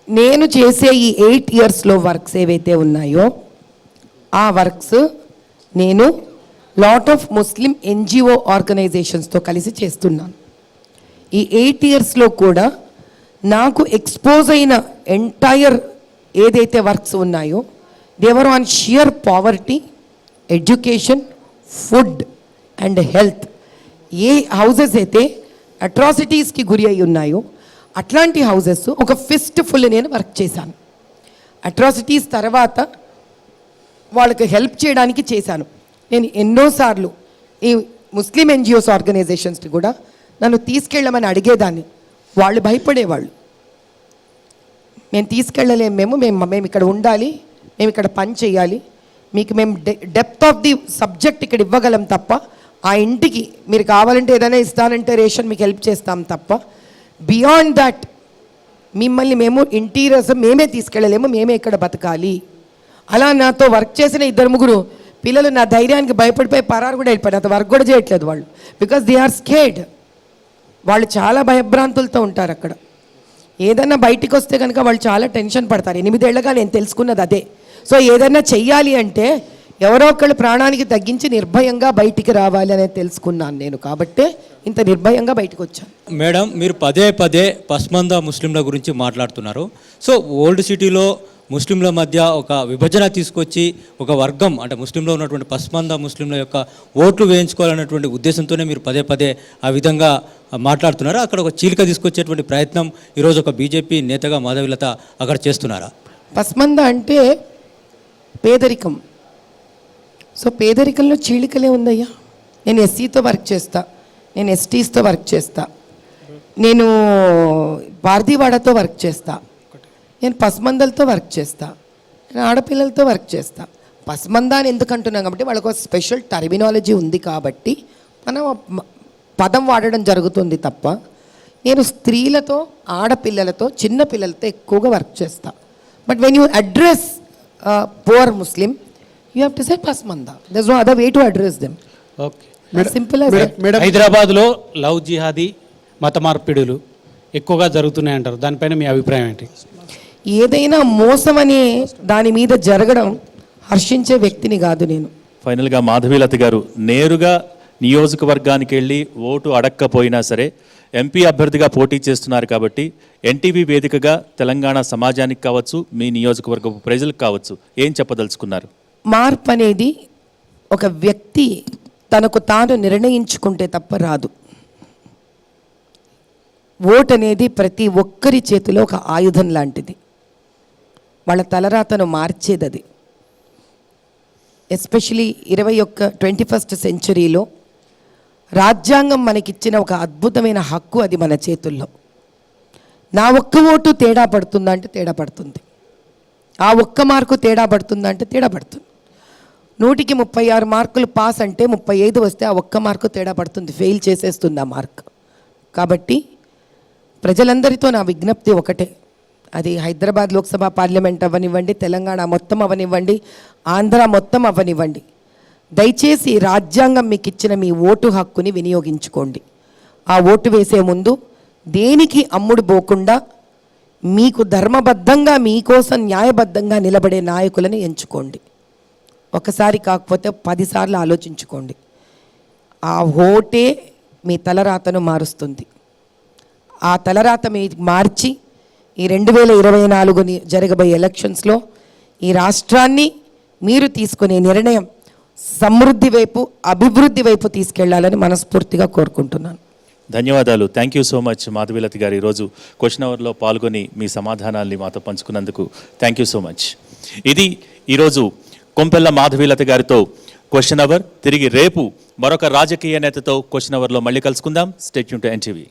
నేను చేసే ఈ 8 ఇయర్స్లో వర్క్స్ ఏవైతే ఉన్నాయో ఆ వర్క్స్ నేను లాట్ ఆఫ్ ముస్లిం NGO ఆర్గనైజేషన్స్తో కలిసి చేస్తున్నాను. ఈ 8 ఇయర్స్లో కూడా నాకు ఎక్స్పోజ్ అయిన ఎంటైర్ ఏదైతే వర్క్స్ ఉన్నాయో, they are on sheer poverty, education, food and health. ఏ హౌజెస్ అయితే అట్రాసిటీస్కి గురి అయి ఉన్నాయో అట్లాంటి హౌజెస్ ఒక ఫిస్ట్ ఫుల్ నేను వర్క్ చేశాను. అట్రాసిటీస్ తర్వాత వాళ్ళకి హెల్ప్ చేయడానికి చేశాను. నేను ఎన్నోసార్లు ఈ ముస్లిం NGOs ఆర్గనైజేషన్స్ని కూడా నన్ను తీసుకెళ్ళమని అడిగేదాన్ని. వాళ్ళు భయపడేవాళ్ళు. మేము తీసుకెళ్ళలేము, మేము ఇక్కడ ఉండాలి, మేము ఇక్కడ పని చేయాలి, మీకు మేము డెప్త్ ఆఫ్ ది సబ్జెక్ట్ ఇక్కడ ఇవ్వగలం తప్ప, ఆ ఇంటికి మీరు కావాలంటే ఏదైనా ఇస్తానంటే రేషన్ మీకు హెల్ప్ చేస్తాం తప్ప, బియాండ్ దట్ మిమ్మల్ని మేము ఇంటీరియర్స్ మేమే తీసుకెళ్ళలేము, మేమే ఇక్కడ బతకాలి. అలా నాతో వర్క్ చేసిన 2-3 పిల్లలు నా ధైర్యానికి భయపడిపోయి పరారు కూడా వెళ్ళిపోయారు. నాతో వర్క్ కూడా చేయట్లేదు వాళ్ళు. Because they are scared. వాళ్ళు చాలా భయభ్రాంతులతో ఉంటారు అక్కడ. ఏదన్నా బయటికి వస్తే కనుక వాళ్ళు చాలా టెన్షన్ పడతారు. 8 ఏళ్ళగా నేను తెలుసుకున్నది అదే. సో ఏదన్నా చెయ్యాలి అంటే ఎవరో ఒకళ్ళు ప్రాణానికి తగ్గించి నిర్భయంగా బయటికి రావాలి అనేది తెలుసుకున్నాను నేను. కాబట్టే ఇంత నిర్భయంగా బయటకు వచ్చాను. మేడం, మీరు పదే పస్మందా ముస్లింల గురించి మాట్లాడుతున్నారు. సో ఓల్డ్ సిటీలో ముస్లింల మధ్య ఒక విభజన తీసుకొచ్చి ఒక వర్గం అంటే ముస్లింలో ఉన్నటువంటి పస్మందా ముస్లింల యొక్క ఓట్లు వేయించుకోవాలన్నటువంటి ఉద్దేశంతోనే మీరు పదే ఆ విధంగా మాట్లాడుతున్నారు. అక్కడ ఒక చీలిక తీసుకొచ్చేటువంటి ప్రయత్నం ఈరోజు ఒక బీజేపీ నేతగా మాధవిలత అక్కడ చేస్తున్నారా? పస్మందా అంటే పేదరికం. సో పేదరికంలో చీలికలే ఉందయ్యా. నేను SCతో వర్క్ చేస్తా, నేను STస్తో వర్క్ చేస్తా, నేను భారతీవాడతో వర్క్ చేస్తా, నేను పస్మందలతో వర్క్ చేస్తా, నేను ఆడపిల్లలతో వర్క్ చేస్తా. పస్మందా అని ఎందుకు అంటున్నాం కాబట్టి వాళ్ళకు ఒక స్పెషల్ టర్మినాలజీ ఉంది కాబట్టి మనం పదం వాడడం జరుగుతుంది తప్ప నేను స్త్రీలతో, ఆడపిల్లలతో, చిన్న పిల్లలతో ఎక్కువగా వర్క్ చేస్తా. But when you address poor Muslim, you have to say Pasmanda. There is no other way to address them. Okay. Simple. హైదరాబాద్లో లవ్ జిహాదీ మత మార్పిడులు ఎక్కువగా జరుగుతున్నాయి అంటారు, దానిపైన మీ అభిప్రాయం ఏంటి? ఏదైనా మోసం అనే దాని మీద జరగడం హర్షించే వ్యక్తిని కాదు నేను. ఫైనల్గా మాధవీలత గారు, నేరుగా నియోజకవర్గానికి వెళ్ళి ఓటు అడక్కపోయినా సరే ఎంపీ అభ్యర్థిగా పోటీ చేస్తున్నారు కాబట్టి ఎన్టీవీ వేదికగా తెలంగాణ సమాజానికి కావచ్చు, మీ నియోజకవర్గ ప్రజలకు కావచ్చు, ఏం చెప్పదలుచుకున్నారు? మార్పు అనేది ఒక వ్యక్తి తనకు తాను నిర్ణయించుకుంటే తప్ప రాదు. ఓట్ అనేది ప్రతి ఒక్కరి చేతిలో ఒక ఆయుధం లాంటిది. వాళ్ళ తలరాతను మార్చేది అది. ఎస్పెషలీ 21st సెంచరీలో రాజ్యాంగం మనకిచ్చిన ఒక అద్భుతమైన హక్కు, అది మన చేతుల్లో. నా ఒక్క ఓటు తేడా పడుతుందా అంటే తేడా పడుతుంది. ఆ ఒక్క మార్కు తేడా పడుతుందా అంటే తేడా పడుతుంది. 100కి 36 మార్కులు పాస్ అంటే 35 వస్తే ఆ ఒక్క మార్కు తేడా పడుతుంది, ఫెయిల్ చేసేస్తుంది ఆ మార్క్. కాబట్టి ప్రజలందరితో నా విజ్ఞప్తి ఒకటే, అది హైదరాబాద్ లోక్సభ పార్లమెంట్ అవ్వనివ్వండి, తెలంగాణ మొత్తం అవ్వనివ్వండి, ఆంధ్ర మొత్తం అవ్వనివ్వండి, దయచేసి రాజ్యాంగం మీకు ఇచ్చిన మీ ఓటు హక్కుని వినియోగించుకోండి. ఆ ఓటు వేసే ముందు దేనికి అమ్ముడు పోకుండా మీకు ధర్మబద్ధంగా, మీకోసం న్యాయబద్ధంగా నిలబడే నాయకులను ఎంచుకోండి. ఒకసారి కాకపోతే 10 సార్లు ఆలోచించుకోండి. ఆ ఓటే మీ తలరాతను మారుస్తుంది. ఆ తలరాత మీ మార్చి ఈ 2024 జరగబోయే ఎలక్షన్స్లో ఈ రాష్ట్రాన్ని మీరు తీసుకునే నిర్ణయం సమృద్ధి వైపు, అభివృద్ధి వైపు తీసుకెళ్లాలని మనస్ఫూర్తిగా కోరుకుంటున్నాను. ధన్యవాదాలు. Thank you so much Madhavilatha గారు. ఈరోజు క్వశ్చన్ అవర్లో పాల్గొని మీ సమాధానాల్ని మాతో పంచుకున్నందుకు థ్యాంక్ యూ సో మచ్. ఇది ఈరోజు కొంపెల్ల మాధవీలత గారితో క్వశ్చన్ అవర్. తిరిగి రేపు మరొక రాజకీయ నేతతో క్వశ్చన్ అవర్లో మళ్ళీ కలుసుకుందాం. Stay tune to NTV.